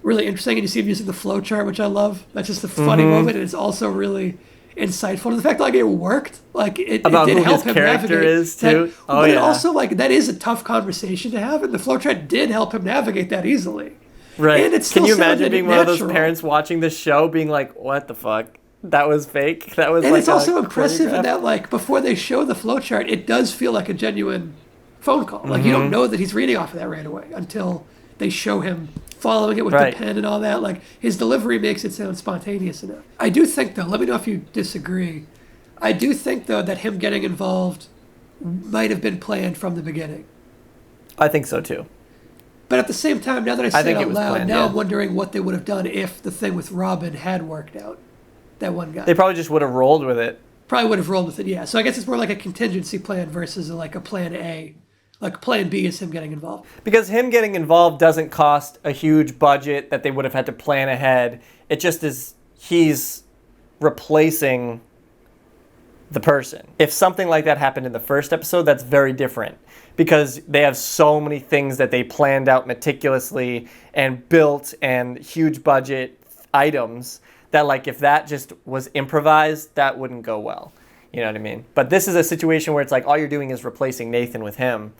really interesting. And you see him using the flow chart, which I love. That's just a funny moment, and it's also really insightful to the fact that, like, it worked. Like, it did help him navigate is too. That, but it also, like, that is a tough conversation to have, and the flow chart did help him navigate that easily. Right. And Can you imagine being one of those parents watching this show being like, what the fuck? That was fake? That was and it's also impressive in that, like, before they show the flowchart, it does feel like a genuine phone call. Like, you don't know that he's reading off of that right away until they show him following it with the pen and all that. Like, his delivery makes it sound spontaneous enough. I do think, though, let me know if you disagree, I do think, though, that him getting involved might have been planned from the beginning. I think so, too. But at the same time, now that I say it out loud, planned, I'm wondering what they would have done if the thing with Robin had worked out. That one guy. They probably just would have rolled with it. Probably would have rolled with it, yeah. So I guess it's more like a contingency plan versus like a plan A. Like plan B is him getting involved. Because him getting involved doesn't cost a huge budget that they would have had to plan ahead. It just is he's replacing the person. If something like that happened in the first episode, that's very different. Because they have so many things that they planned out meticulously and built and huge budget items that, like, if that just was improvised, that wouldn't go well. You know what I mean? But this is a situation where it's like all you're doing is replacing Nathan with him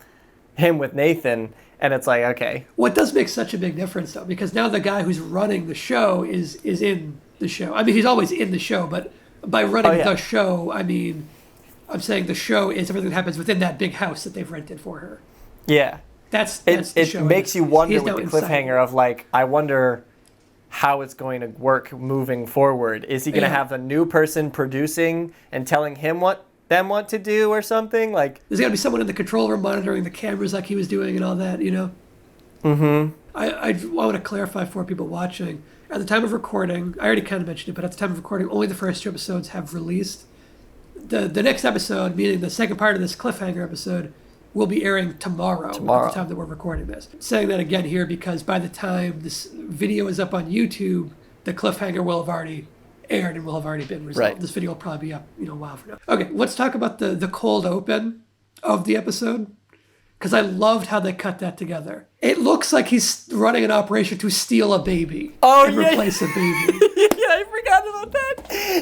with Nathan, and it's like, okay. What does make such a big difference, though, because now the guy who's running the show is in the show. I mean, he's always in the show, but by running the show, I mean, I'm saying the show is everything that happens within that big house that they've rented for her. Yeah. That's the show. It makes you wonder with the cliffhanger of, like, I wonder how it's going to work moving forward. Is he going to have a new person producing and telling him what to do or something? Like, there's got to be someone in the control room monitoring the cameras like he was doing and all that, you know? Mm-hmm. I want to clarify for people watching. At the time of recording, I already kind of mentioned it, but at the time of recording, only the first 2 episodes have released. The next episode, meaning the second part of this cliffhanger episode, will be airing tomorrow at the time that we're recording this. I'm saying that again here because by the time this video is up on YouTube, the cliffhanger will have already aired and will have already been resolved. Right. This video will probably be up, a while from now. Okay, let's talk about the cold open of the episode, because I loved how they cut that together. It looks like he's running an operation to steal a baby and replace a baby. Yeah, I forgot about that.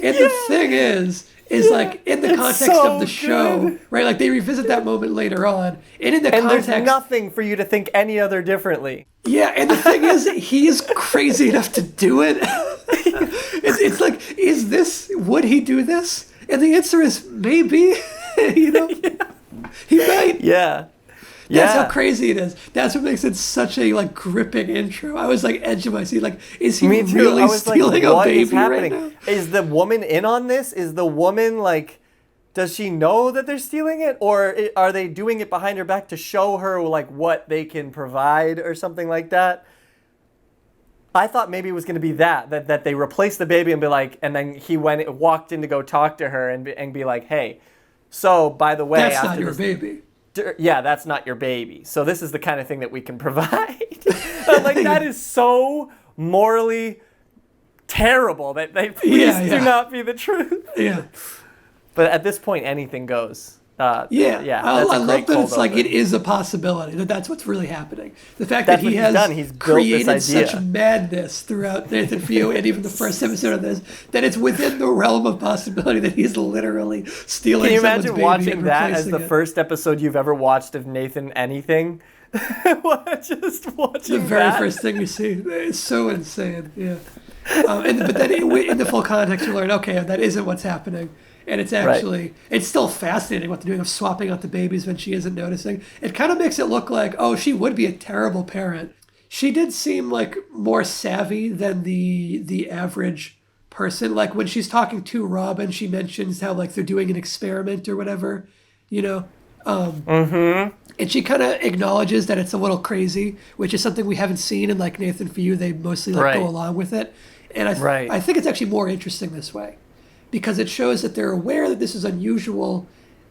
And the thing is like in the context of the show, right? Like they revisit that moment later on, and in the context, there's nothing for you to think any other differently. Yeah, and the thing is, he is crazy enough to do it. It's like, would he do this? And the answer is maybe. He might. Yeah. That's how crazy it is. That's what makes it such a gripping intro. I was edge of my seat. Is he really stealing a baby right now? Is the woman in on this? Is the woman does she know that they're stealing it, or are they doing it behind her back to show her what they can provide or something like that? I thought maybe it was going to be that they replaced the baby and be and then he walked in to go talk to her and be like, hey, so by the way, that's not your baby. Yeah, that's not your baby. So this is the kind of thing that we can provide. I'm that is so morally terrible that they please do not be the truth. Yeah. But at this point, anything goes. I love that it's it is a possibility that's what's really happening. The fact that he has created such madness throughout Nathan Fielder and even the first episode of this, that it's within the realm of possibility that he's literally stealing. Can you imagine someone's watching that as the first episode you've ever watched of Nathan anything? Just watching the very first thing you see. It's so insane. Yeah. But then in the full context, you learn, okay, that isn't what's happening. And it's actually, it's still fascinating what they're doing of swapping out the babies when she isn't noticing. It kind of makes it look like, oh, she would be a terrible parent. She did seem more savvy than the average person. When she's talking to Robin, she mentions how they're doing an experiment or whatever, And she kind of acknowledges that it's a little crazy, which is something we haven't seen in Nathan Fielder. They mostly go along with it. And I think it's actually more interesting this way, because it shows that they're aware that this is unusual,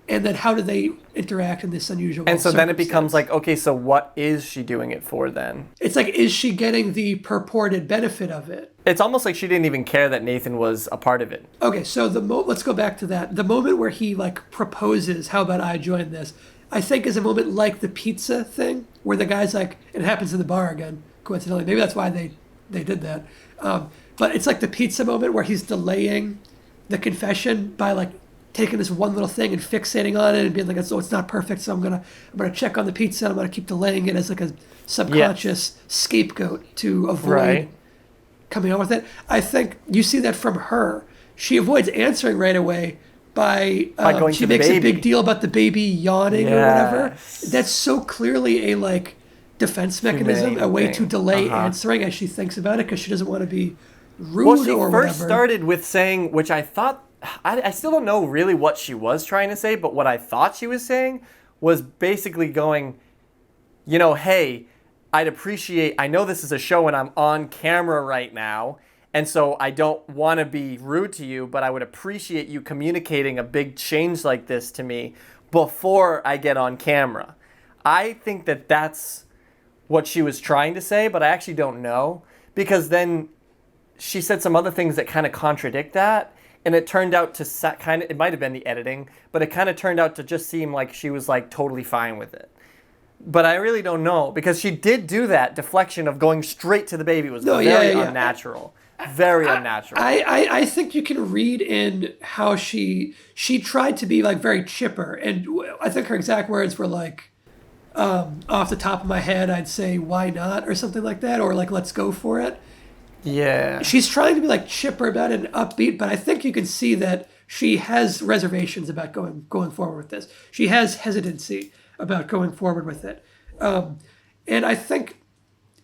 and then how do they interact in this unusual And so then it becomes okay, so what is she doing it for then? It's is she getting the purported benefit of it? It's almost like she didn't even care that Nathan was a part of it. Okay, so let's go back to that. The moment where he proposes, how about I join this, I think is a moment like the pizza thing, where the guy's it happens in the bar again, coincidentally. Maybe that's why they did that. But it's the pizza moment where he's delaying the confession by taking this one little thing and fixating on it and being oh, it's not perfect, so I'm gonna check on the pizza and I'm gonna keep delaying it as a subconscious scapegoat to avoid coming on with it. I think you see that from her. She avoids answering right away by going she makes a big deal about the baby yawning or whatever. That's so clearly a defense mechanism, a way to delay answering as she thinks about it, because she doesn't want to be rude or whatever. Well, she first started with saying, which I thought, I still don't know really what she was trying to say, but what I thought she was saying was basically going, hey, I know this is a show and I'm on camera right now, and so I don't want to be rude to you, but I would appreciate you communicating a big change like this to me before I get on camera. I think that that's what she was trying to say, but I actually don't know, because then she said some other things that kind of contradict that, and it turned out to it might have been the editing, but it kind of turned out to just seem like she was totally fine with it. But I really don't know, because she did do that deflection of going straight to the baby. It was very unnatural. Very unnatural. I think you can read in how she tried to be very chipper, and I think her exact words were off the top of my head, I'd say, why not, or something like that, or let's go for it. Yeah. She's trying to be chipper about it and upbeat, but I think you can see that she has reservations about going forward with this. She has hesitancy about going forward with it. And I think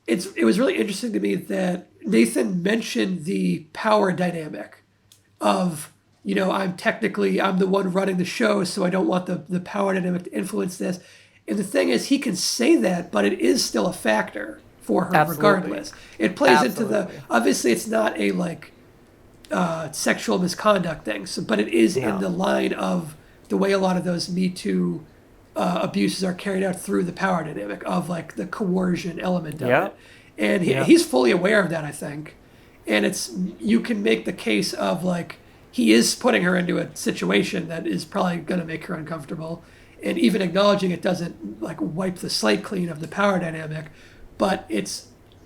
it was really interesting to me that Nathan mentioned the power dynamic of, I'm the one running the show, so I don't want the power dynamic to influence this. And the thing is, he can say that, but it is still a factor for her. Absolutely. Regardless. It plays into obviously it's not a sexual misconduct thing, but it is in the line of the way a lot of those Me Too abuses are carried out through the power dynamic of the coercion element of it. And he's fully aware of that, I think. And you can make the case of like he is putting her into a situation that is probably going to make her uncomfortable, and even acknowledging it doesn't like wipe the slate clean of the power dynamic, but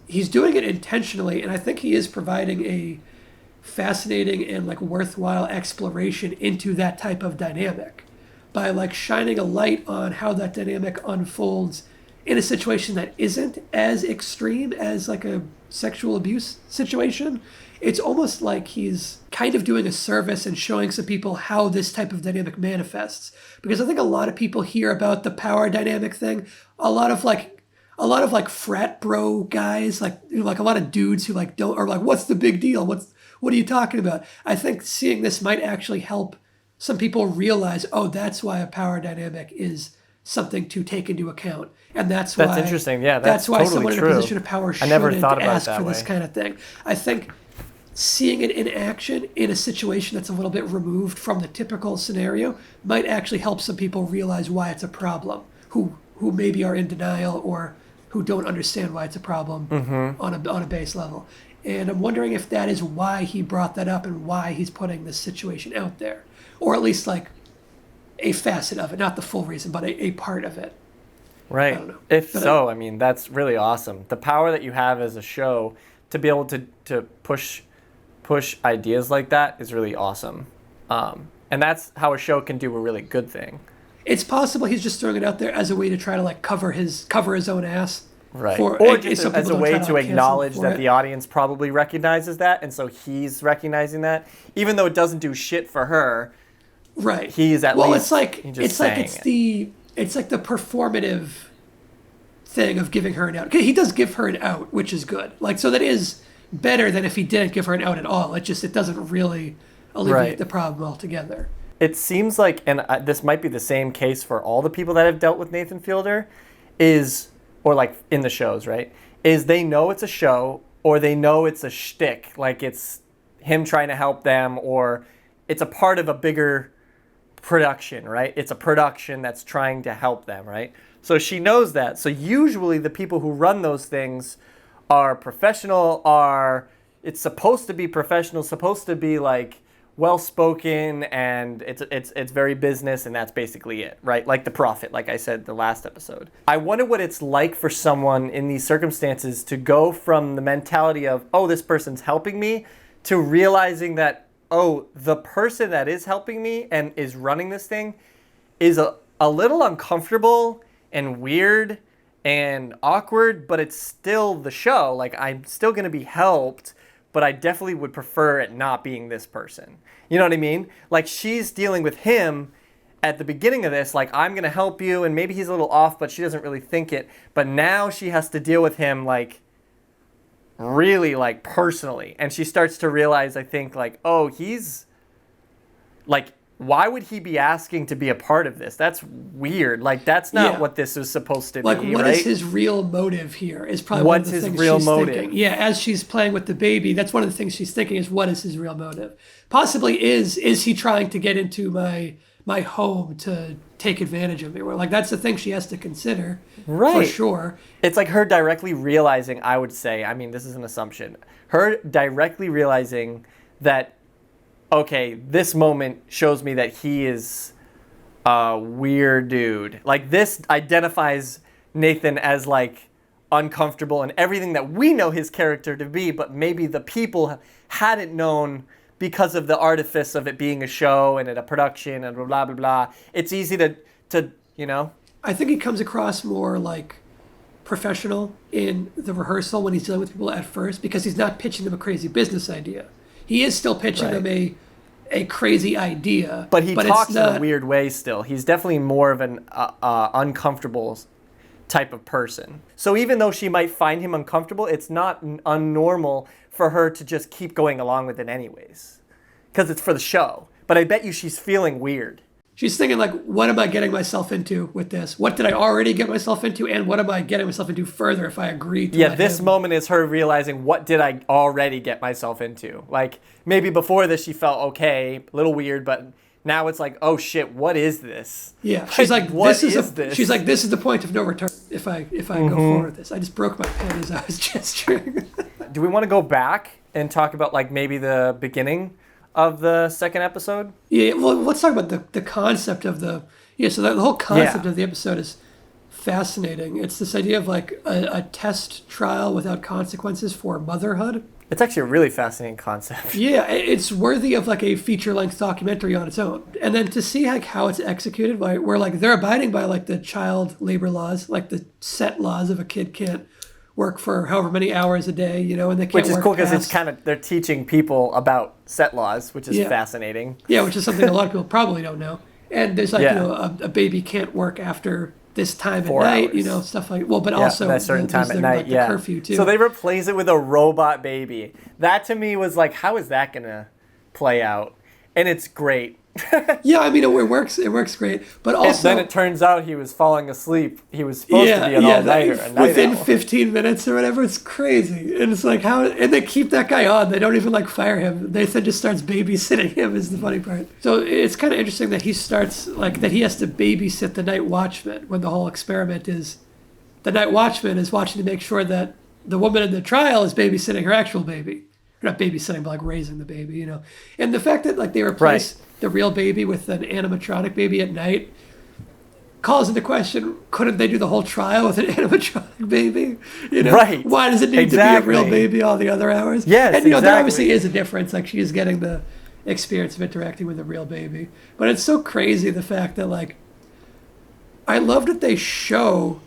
he's doing it intentionally, and I think he is providing a fascinating and like worthwhile exploration into that type of dynamic by like shining a light on how that dynamic unfolds in a situation that isn't as extreme as like a sexual abuse situation. It's almost like he's kind of doing a service and showing some people how this type of dynamic manifests. Because I think a lot of people hear about the power dynamic thing. A lot of like frat bro guys, like a lot of dudes who like don't, are like, what's the big deal? What are you talking about? I think seeing this might actually help some people realize, oh, that's why a power dynamic is something to take into account. And that's why... That's interesting. Yeah, that's why totally someone true. in a position of power shouldn't ask for this kind of thing. I think seeing it in action in a situation that's a little bit removed from the typical scenario might actually help some people realize why it's a problem, who maybe are in denial or who don't understand why it's a problem on a base level. And I'm wondering if that is why he brought that up and why he's putting this situation out there. Or at least like a facet of it, not the full reason, but a part of it. Right. I don't know. If so, I mean, that's really awesome. The power that you have as a show to be able to push ideas like that is really awesome. And that's how a show can do a really good thing. It's possible he's just throwing it out there as a way to try to like cover his own ass. Right. Or just as a way to acknowledge that the audience probably recognizes that, and so he's recognizing that, even though it doesn't do shit for her. Right. He's at least it's the performative thing of giving her an out. He does give her an out, which is good. Like, so that is better than if he didn't give her an out at all. It doesn't really alleviate the problem altogether. It seems like, and this might be the same case for all the people that have dealt with Nathan Fielder, or like in the shows, right? Is they know it's a show, or they know it's a shtick, like it's him trying to help them, or it's a part of a bigger production, right? It's a production that's trying to help them, right? So she knows that. So usually the people who run those things are professional, it's supposed to be professional, supposed to be like well-spoken, and it's very business, and that's basically it, right? Like The Prophet, like I said the last episode. I wonder what it's like for someone in these circumstances to go from the mentality of, oh, this person's helping me, to realizing that, oh, the person that is helping me and is running this thing is a little uncomfortable and weird and awkward, but it's still the show. Like, I'm still going to be helped, but I definitely would prefer it not being this person. You know what I mean? Like, she's dealing with him at the beginning of this, like, I'm going to help you, and maybe he's a little off, but she doesn't really think it. But now she has to deal with him, like, really, like, personally. And she starts to realize, I think, like, oh, he's, like, why would he be asking to be a part of this? That's weird. Like, that's not what this is supposed to be, like, what right? is his real motive here is probably one of the things she's thinking. Yeah, as she's playing with the baby, that's one of the things she's thinking is, what is his real motive? Possibly is he trying to get into my home to take advantage of me? Or, like, that's the thing she has to consider, for sure. It's like her directly realizing, I would say, I mean, this is an assumption, her directly realizing that, okay, this moment shows me that he is a weird dude. Like, this identifies Nathan as, like, uncomfortable and everything that we know his character to be, but maybe the people hadn't known because of the artifice of it being a show and a production and blah, blah, blah, blah. It's easy to you know? I think he comes across more, like, professional in the rehearsal when he's dealing with people at first, because he's not pitching them a crazy business idea. He is still pitching them a crazy idea. But he talks in a weird way still. He's definitely more of an uncomfortable type of person. So even though she might find him uncomfortable, it's not unnormal for her to just keep going along with it anyways. Because it's for the show. But I bet you she's feeling weird. She's thinking, like, what am I getting myself into with this? What did I already get myself into? And what am I getting myself into further if I agree to this moment is her realizing, what did I already get myself into? Like, maybe before this she felt okay, a little weird, but now it's like, oh shit, what is this? Yeah, she's like, this is this? She's like, this is the point of no return if I go forward with this. I just broke my pen as I was gesturing. Do we want to go back and talk about like maybe the beginning of the second episode? Yeah, well, let's talk about the concept of the so the whole concept of the episode is fascinating. It's this idea of like a test trial without consequences for motherhood. It's actually a really fascinating concept. Yeah, it's worthy of like a feature-length documentary on its own. And then to see like how it's executed, where like they're abiding by like the child labor laws, like the set laws of a kid can't work for however many hours a day, and they can't. Which is work cool because past... they're teaching people about set laws, which is fascinating. Yeah, which is something a lot of people probably don't know. And there's like a baby can't work after this time 4 at night, hours. Stuff like but also a certain time at night, like the curfew too. So they replace it with a robot baby. That to me was like, how is that gonna play out? And it's great. Yeah, I mean it works great, but also then it turns out he was falling asleep. He was supposed to be an all-nighter, within 15 minutes or whatever. It's crazy, and it's like how, and they keep that guy on. They don't even like fire him. Nathan just starts babysitting him is the funny part. So it's kind of interesting that he starts like that he has to babysit the night watchman when the whole experiment is the night watchman is watching to make sure that the woman in the trial is babysitting her actual baby. Not babysitting, but like raising the baby, And the fact that like they replace the real baby with an animatronic baby at night calls into question, couldn't they do the whole trial with an animatronic baby? Right. Why does it need to be a real baby all the other hours? Yes, and there obviously is a difference. Like she is getting the experience of interacting with a real baby. But it's so crazy the fact that like I love that they show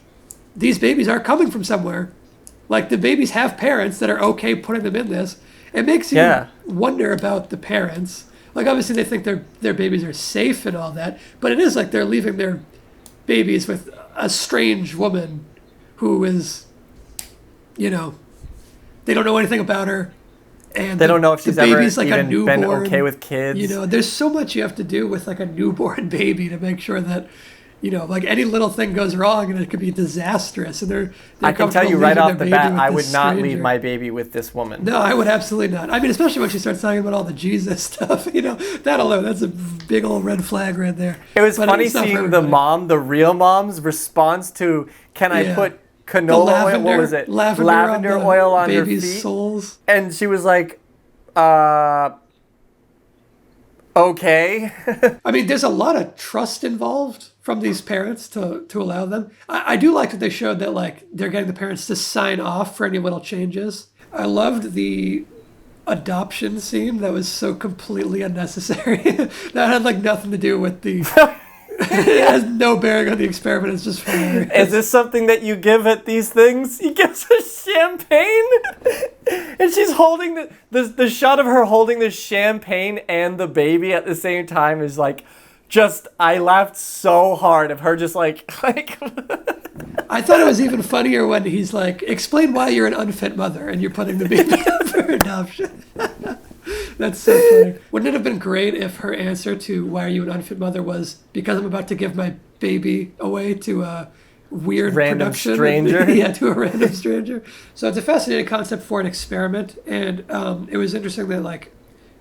these babies are coming from somewhere. Like the babies have parents that are okay putting them in this. It makes you wonder about the parents. Like obviously they think their babies are safe and all that, but it is like they're leaving their babies with a strange woman who is, they don't know anything about her, and they don't know if she's ever like even been okay with kids. There's so much you have to do with like a newborn baby to make sure that. Like any little thing goes wrong and it could be disastrous. And they're I can tell you right off the bat, I would not leave my baby with this woman. No, I would absolutely not. I mean, especially when she starts talking about all the Jesus stuff, that alone, that's a big old red flag right there. It was funny seeing the real mom's response to, can I put canola oil? What was it? Lavender oil on her feet. Soles. And she was like, okay. I mean, there's a lot of trust involved from these parents to allow them. I do like that they showed that like they're getting the parents to sign off for any little changes. I loved the adoption scene that was so completely unnecessary. That had like nothing to do with the it has no bearing on the experiment. It's just hilarious. Is this something that you give at these things? He gives her champagne, and she's holding the shot of her holding the champagne and the baby at the same time is like, I laughed so hard of her just like. I thought it was even funnier when he's like, explain why you're an unfit mother and you're putting the baby up for adoption. That's so funny. Wouldn't it have been great if her answer to why are you an unfit mother was because I'm about to give my baby away to a weird random production? Stranger? To a random stranger. So it's a fascinating concept for an experiment. And it was interesting that like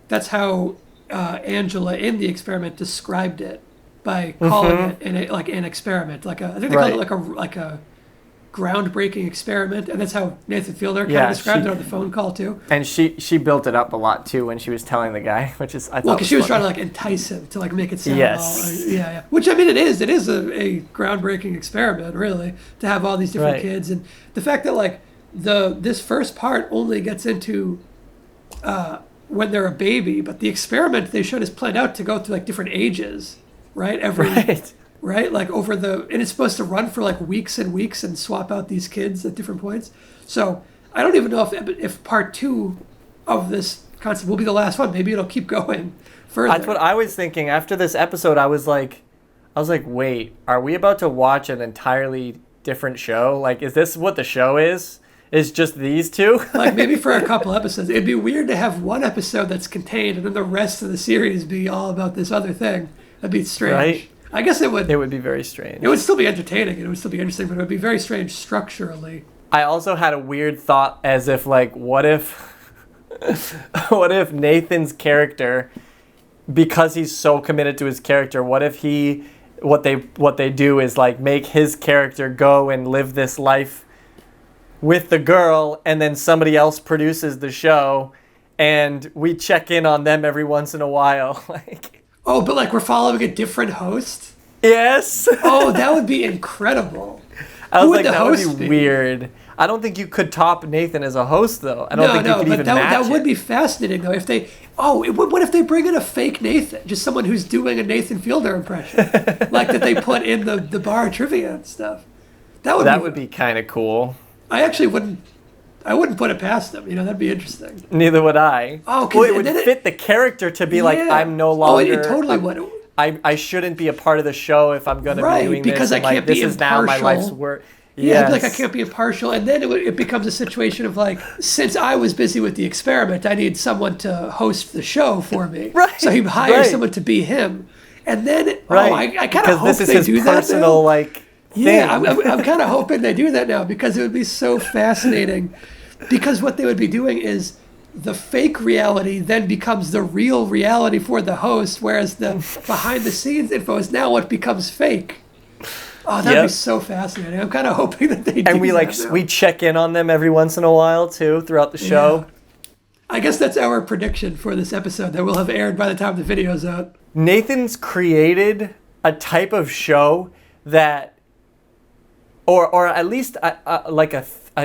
that's how Angela in the experiment described it by calling it an experiment. I think they called it like a groundbreaking experiment, and that's how Nathan Fielder kind of described it on the phone call too. And she built it up a lot too when she was telling the guy, which is I thought because she was trying to like entice him to like make it sound all, Which I mean it is a groundbreaking experiment really to have all these different kids, and the fact that like this first part only gets into when they're a baby, but the experiment they showed is planned out to go through like different ages, right? Right? Like and it's supposed to run for like weeks and weeks and swap out these kids at different points. So I don't even know if part 2 of this concept will be the last one. Maybe it'll keep going further. That's what I was thinking. After this episode, I was like, wait, are we about to watch an entirely different show? Like, is this what the show is? Is just these two? Like maybe for a couple episodes. It'd be weird to have one episode that's contained and then the rest of the series be all about this other thing. That'd be strange. Right? I guess it would. It would be very strange. It would still be entertaining and it would still be interesting, but it would be very strange structurally. I also had a weird thought as if like, what if Nathan's character, because he's so committed to his character, what if what they do is like make his character go and live this life with the girl, and then somebody else produces the show, and we check in on them every once in a while. Like, Oh, but like we're following a different host? yes. Oh, that would be incredible. I Who was would like, the that would host be be? weird. I don't think you could top Nathan as a host, though. I don't think you could but even that, match that would it. be fascinating though. If they, what if they bring in a fake Nathan, just someone who's doing a Nathan Fielder impression, like that they put in the bar trivia and stuff. That would be kind of cool. I actually wouldn't put it past them. You know, that'd be interesting. Neither would I. Oh, 'cause well, it would then fit the character to be like, Yeah. I'm no Oh, longer. it totally would. I shouldn't be a part of the show if I'm going to Right, be doing because this. I and, like, can't be this is now my impartial. life's work. Yeah, Yes. like I can't be impartial, and then it becomes a situation of like, since I was busy with the experiment, I need someone to host the show for me. Right, So he hires right. someone to be him, and then Right. I kind of hope this is they his do that personal, now. like, thing. Yeah, I'm kind of hoping they do that now because it would be so fascinating. Because what they would be doing is the fake reality then becomes the real reality for the host, whereas the behind the scenes info is now what becomes fake. Oh, that'd Yep. be so fascinating. I'm kind of hoping that they do And we that now. we check in on them every once in a while too throughout the show. Yeah. I guess that's our prediction for this episode that will have aired by the time the video's out. Nathan's created a type of show that, or at least like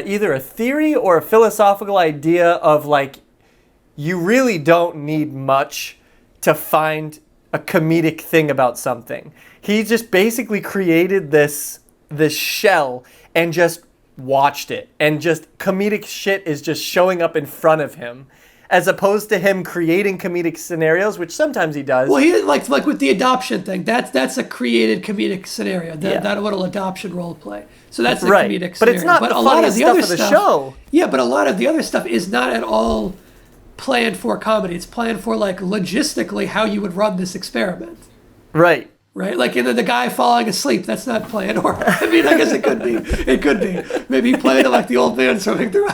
either a theory or a philosophical idea of like, you really don't need much to find a comedic thing about something. He just basically created this shell and just watched it, and just comedic shit is just showing up in front of him, as opposed to him creating comedic scenarios, which sometimes he does. Well, he like with the adoption thing. That's a created comedic scenario. That little adoption role play. So that's a Right. comedic scenario. But it's not the a lot of funniest the stuff other of the stuff, show. Yeah, but a lot of the other stuff is not at all planned for comedy. It's planned for like logistically how you would run this experiment. Right. Right, like the guy falling asleep. That's not planned. Or I mean, I guess it could be. It could be. Maybe he played it like the old man swimming through.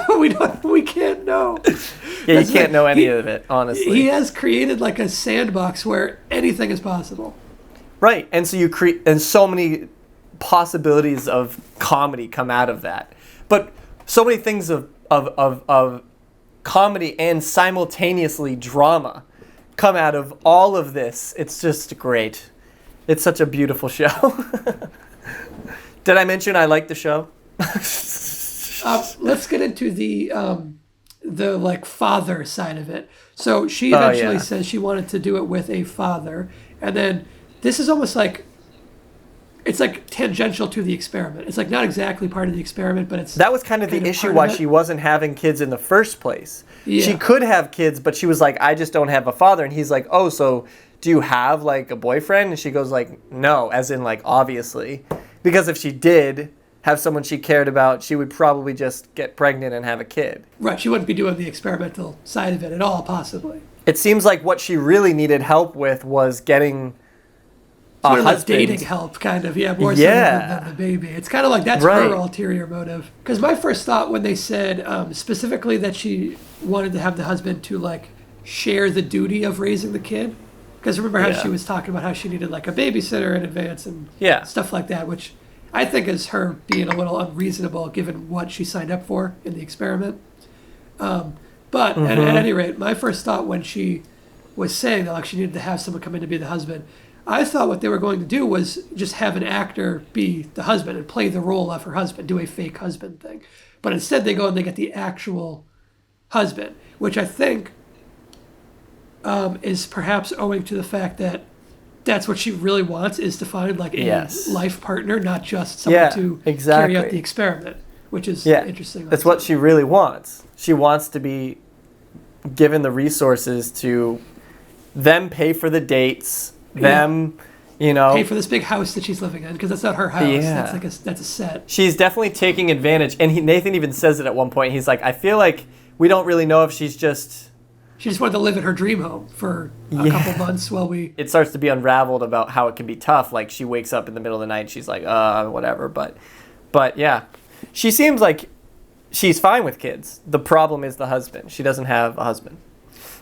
We can't know. Yeah, That's you can't like- know any of it, honestly. He has created like a sandbox where anything is possible. Right, and so you create, and so many possibilities of comedy come out of that. But so many things of comedy and simultaneously drama come out of all of this. It's just great. It's such a beautiful show. Did I mention I like the show? Let's get into the like father side of it. So she Oh, eventually yeah. says she wanted to do it with a father, and then this is almost like it's like tangential to the experiment. It's like not exactly part of the experiment, but it's That was kind of the issue why she wasn't having kids in the first place. Yeah. She could have kids, but she was like, I just don't have a father. And he's like, oh, so do you have like a boyfriend? And she goes like, no, as in like, obviously. Because if she did have someone she cared about, she would probably just get pregnant and have a kid. right. She wouldn't be doing the experimental side of it at all, possibly. It seems like what she really needed help with was getting Sort a of like husband. dating help, kind of. Yeah, more Yeah. so than the baby. It's kind of like that's Right. her ulterior motive. Because my first thought when they said specifically that she wanted to have the husband to like share the duty of raising the kid. Because remember how Yeah. she was talking about how she needed like a babysitter in advance and Yeah. stuff like that, which I think is her being a little unreasonable given what she signed up for in the experiment. But at any rate, my first thought when she was saying that like she needed to have someone come in to be the husband, I thought what they were going to do was just have an actor be the husband and play the role of her husband, do a fake husband thing. But instead they go and they get the actual husband, which I think is perhaps owing to the fact that that's what she really wants, is to find like a Yes. life partner, not just someone Yeah, to exactly. carry out the experiment, which is Yeah, interesting. that's what she really wants. She wants to be given the resources to them pay for the dates, them, you know. pay for this big house that she's living in because that's not her house. Yeah. That's a set. She's definitely taking advantage. And Nathan even says it at one point. He's like, I feel like we don't really know if she's just... She just wanted to live in her dream home for a couple months while we. It starts to be unraveled about how it can be tough. Like, she wakes up in the middle of the night and she's like, whatever. But yeah, she seems like she's fine with kids. The problem is the husband. She doesn't have a husband.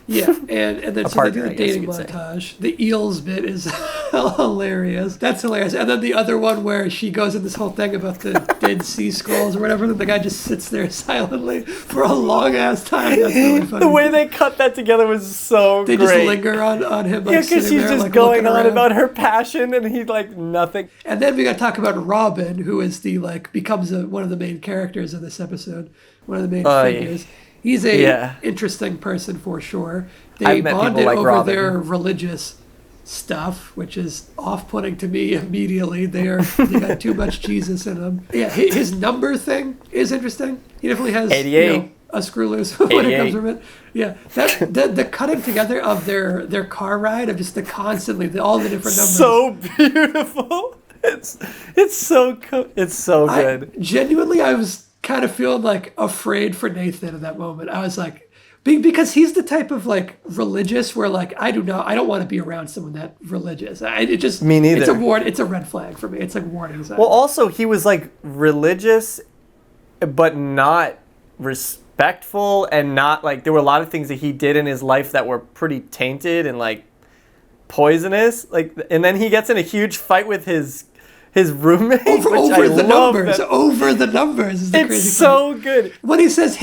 Yeah, and then A so they do partner, the I guess dating you could say. montage. The eels bit is hilarious. That's hilarious. And then the other one where she goes in this whole thing about the Dead Sea Scrolls or whatever, and the guy just sits there silently for a long ass time. That's really funny. The way they cut that together was so they great. just linger on him. Like, Yeah, because sitting she's there, just like, going looking on around. about her passion, and he's like nothing. And then we got to talk about Robin, who is the becomes one of the main characters of this episode, one of the main figures. He's a interesting person for sure. They I've met bonded people like over Robin. their religious stuff, which is off-putting to me immediately. They got too much Jesus in them. Yeah, his number thing is interesting. He definitely has 88. A screw loose when it comes from it. Yeah, the cutting together of their car ride of just all the different numbers. So beautiful. It's so good. Genuinely, I was kind of feeling like afraid for Nathan in that moment. I was like, because he's the type of like religious where like I don't want to be around someone that religious. Me neither. It's a red flag for me. It's like warning sign. Well, also he was like religious, but not respectful, and not like there were a lot of things that he did in his life that were pretty tainted and like poisonous. Like, and then he gets in a huge fight with his roommate, over the numbers is the it's crazy so part. good. When he says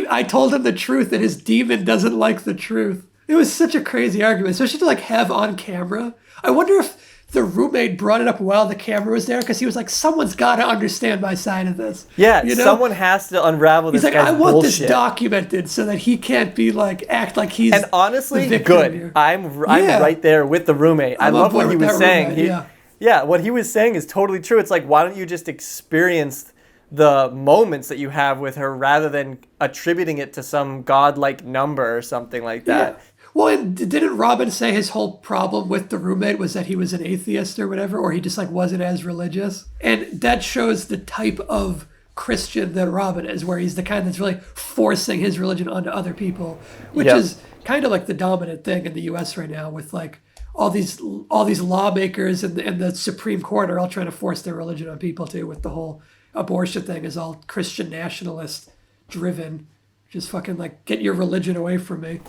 I told him the truth that his demon doesn't like the truth. It was such a crazy argument, especially to like have on camera. I wonder if the roommate brought it up while the camera was there, because he was like, someone's got to understand my side of this. Yeah, someone has to unravel this. He's like, I want bullshit. this documented so that he can't be like act like he's and honestly the victim good. here. I'm right there with the roommate. I love what he was saying. Roommate, Yeah, what he was saying is totally true. It's like, why don't you just experience the moments that you have with her rather than attributing it to some godlike number or something like that? Yeah. Well, and didn't Robin say his whole problem with the roommate was that he was an atheist or whatever, or he just like wasn't as religious? And that shows the type of Christian that Robin is, where he's the kind that's really forcing his religion onto other people, which is kind of like the dominant thing in the U.S. right now with like all these lawmakers and the Supreme Court are all trying to force their religion on people too, with the whole abortion thing is all Christian nationalist driven. Just fucking like, get your religion away from me.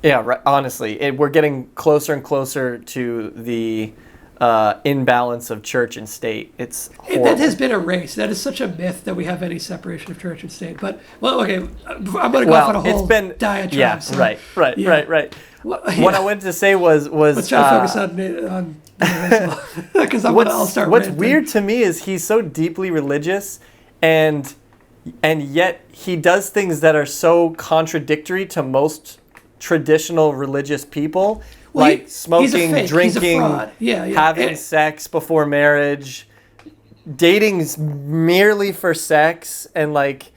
Yeah, right. Honestly, we're getting closer and closer to the imbalance of church and state. It's horrible. That has been erased. That is such a myth that we have any separation of church and state. But, well, okay, I'm going to go off on a whole diatribe. Yeah, so, right. Well, What I wanted to say was let's try to focus on because I'll start What's ranting. weird to me is he's so deeply religious, and yet he does things that are so contradictory to most traditional religious people, like smoking, drinking, having sex before marriage, dating merely for sex, and like,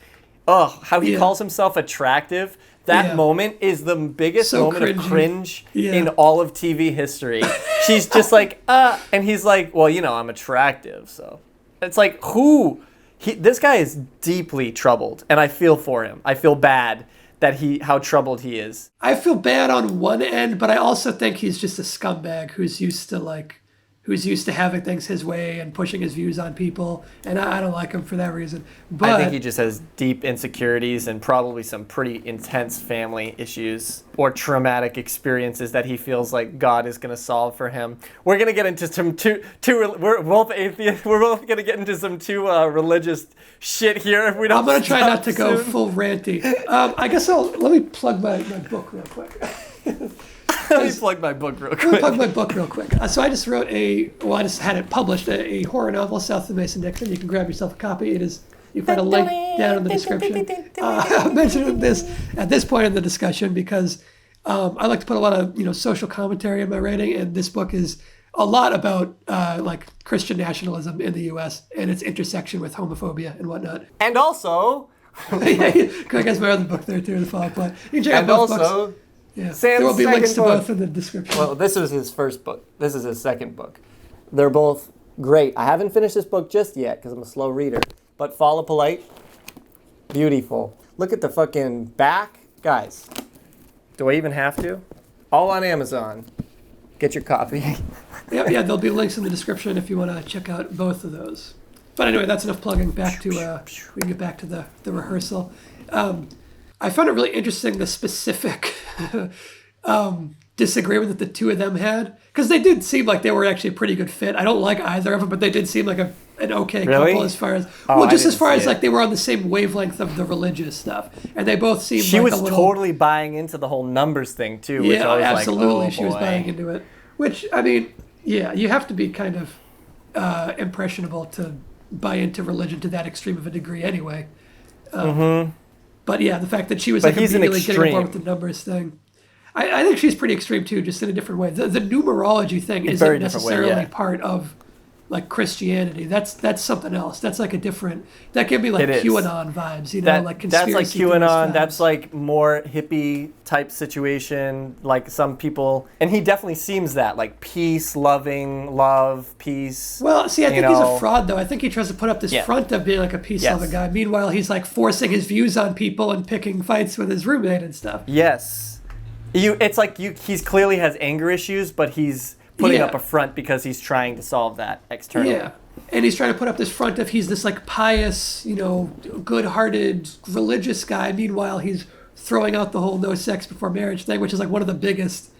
how he calls himself attractive. That moment is the biggest moment of cringe in all of TV history. She's just like, and he's like, well, I'm attractive, so. It's like, this guy is deeply troubled, and I feel for him. I feel bad that how troubled he is. I feel bad on one end, but I also think he's just a scumbag who's used to having things his way and pushing his views on people, and I don't like him for that reason. But I think he just has deep insecurities and probably some pretty intense family issues or traumatic experiences that he feels like God is going to solve for him. We're going to get into some we're both atheists. We're both going to get into some religious shit here if we don't. I'm going to try not to soon. go full ranty. I guess let me plug my book real quick. Let me plug my book real quick. Let me plug my book real quick. So I just wrote I just had it published, a horror novel, South of Mason-Dixon. You can grab yourself a copy. You find a link down in the description. I'm mentioning this at this point in the discussion because I like to put a lot of social commentary in my writing, and this book is a lot about like Christian nationalism in the U.S. and its intersection with homophobia and whatnot. And also, I guess my other book there too, The Fall Plot. You can check out both books. Yeah. There will be links to both in the description. Well, this is his first book. This is his second book. They're both great. I haven't finished this book just yet because I'm a slow reader. But Follow Polite, beautiful. Look at the fucking back. Guys, do I even have to? All on Amazon. Get your copy. yeah, there'll be links in the description if you want to check out both of those. But anyway, that's enough plugging. We can get back to the rehearsal. I found it really interesting, the specific disagreement that the two of them had, because they did seem like they were actually a pretty good fit. I don't like either of them, but they did seem like an okay couple as far as as far as like they were on the same wavelength of the religious stuff, and they both seemed. She like was a little, totally buying into the whole numbers thing too. Which yeah, I was absolutely, like, oh, she was buying into it. Which, I mean, yeah, you have to be kind of impressionable to buy into religion to that extreme of a degree, anyway. But yeah, the fact that she was like immediately getting on board with the numbers thing. I think she's pretty extreme too, just in a different way. The numerology thing isn't necessarily part of like Christianity. That's something else. That's like a different. That can be like QAnon vibes, you know, like conspiracy. That's like QAnon. That's like more hippie type situation. Like some people, and he definitely seems that like peace, loving, love, peace. Well, see, I think he's a fraud though. I think he tries to put up this front of being like a peace loving guy. Meanwhile, he's like forcing his views on people and picking fights with his roommate and stuff. Yes. It's like he's clearly has anger issues, but he's putting up a front because he's trying to solve that externally. Yeah, and he's trying to put up this front of he's this like pious, you know, good-hearted religious guy. Meanwhile, he's throwing out the whole no sex before marriage thing, which is like one of the biggest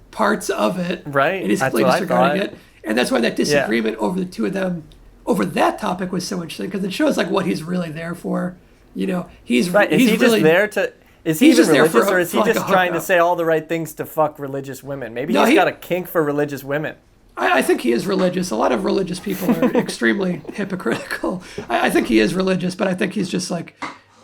parts of it. Right, and he's completely disregarding it. And that's why that disagreement over the two of them over that topic was so interesting, because it shows like what he's really there for. You know, he's right. Is he really just there to? Is he even religious, or is he just trying to say all the right things to fuck religious women? Maybe he's got a kink for religious women. I think he is religious. A lot of religious people are extremely hypocritical. I think he is religious, but I think he's just like,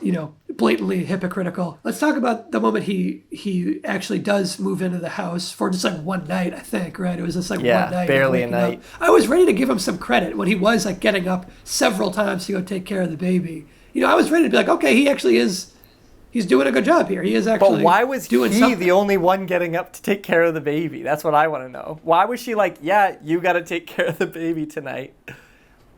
you know, blatantly hypocritical. Let's talk about the moment he actually does move into the house for just like one night, I think, right? It was just like one night. Barely a night. I was ready to give him some credit when he was like getting up several times to go take care of the baby. You know, I was ready to be like, okay, he actually is... He's doing a good job here. He is actually. But why was doing he something. The only one getting up to take care of the baby? That's what I want to know. Why was she like, yeah, you got to take care of the baby tonight?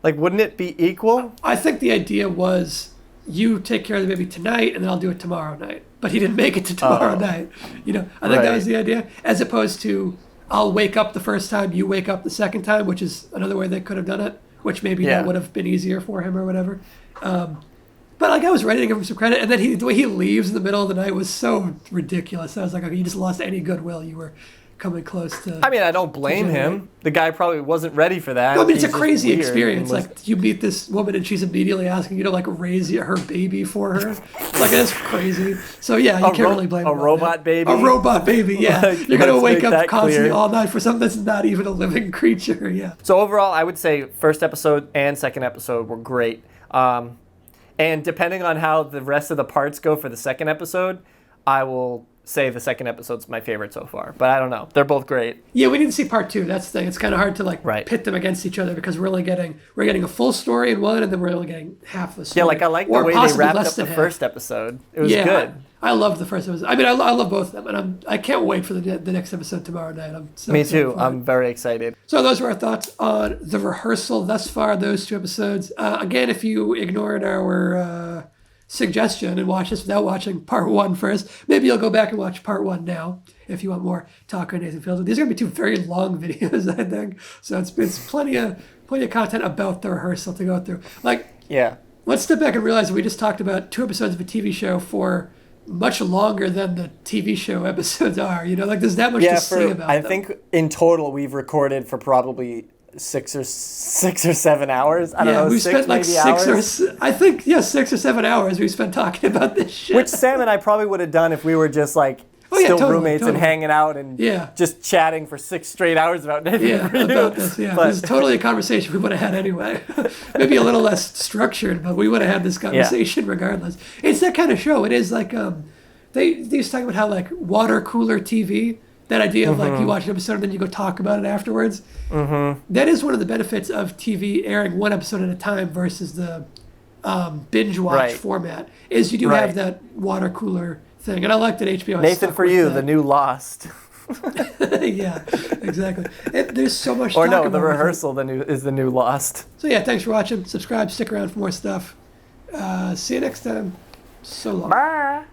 Like, wouldn't it be equal? I think the idea was you take care of the baby tonight, and then I'll do it tomorrow night. But he didn't make it to tomorrow night. You know, I think that was the idea, as opposed to I'll wake up the first time, you wake up the second time, which is another way they could have done it, which maybe that would have been easier for him or whatever. But like I was ready to give him some credit, and then the way he leaves in the middle of the night was so ridiculous. I was like, okay, you just lost any goodwill you were coming close to. I mean, I don't blame him. The guy probably wasn't ready for that. No, I mean, it's a crazy experience. Like you meet this woman, and she's immediately asking you to like raise her baby for her. Like that's crazy. So yeah, you can't really blame him. A robot baby. A robot baby. Yeah, like, you're gonna wake up constantly all night for something that's not even a living creature. Yeah. So overall, I would say first episode and second episode were great. And depending on how the rest of the parts go for the second episode, I will say the second episode's my favorite so far. But I don't know. They're both great. Yeah, we need to see part two. That's the thing. It's kind of hard to like pit them against each other, because we're getting a full story in one, and then we're only getting half the story. Yeah, like I like the way they wrapped up the first episode. It was good. I love the first episode. I mean, I love both of them, and I can't wait for the next episode tomorrow night. Me too. I'm very excited. So those were our thoughts on The Rehearsal thus far, those two episodes. Again, if you ignored our suggestion and watch this without watching part one first, maybe you'll go back and watch part one now if you want more talk on Nathan Fielder. These are going to be two very long videos, I think. So it's plenty of content about The Rehearsal to go through. Let's step back and realize that we just talked about 2 episodes of a TV show for much longer than the TV show episodes are. You know, like the's that much to say about them. I think in total we've recorded for probably 6 or 7 hours. I don't know. We've spent like 6 or 6 or 7 hours we've spent talking about this shit. Which Sam and I probably would have done if we were just like roommates and hanging out and just chatting for 6 straight hours about Nathan about this. Yeah, this is totally a conversation we would have had anyway. Maybe a little less structured, but we would have had this conversation regardless. It's that kind of show. It is like they used to talk about how like water cooler TV. That idea of like you watch an episode and then you go talk about it afterwards. That is one of the benefits of TV airing one episode at a time versus the binge watch format. Is you do have that water cooler thing, and I like that HBO. Nathan for you, the new Lost. Yeah, exactly. There's so much. Or no, The Rehearsal is the new Lost. So yeah, thanks for watching. Subscribe, stick around for more stuff. See you next time. So long. Bye.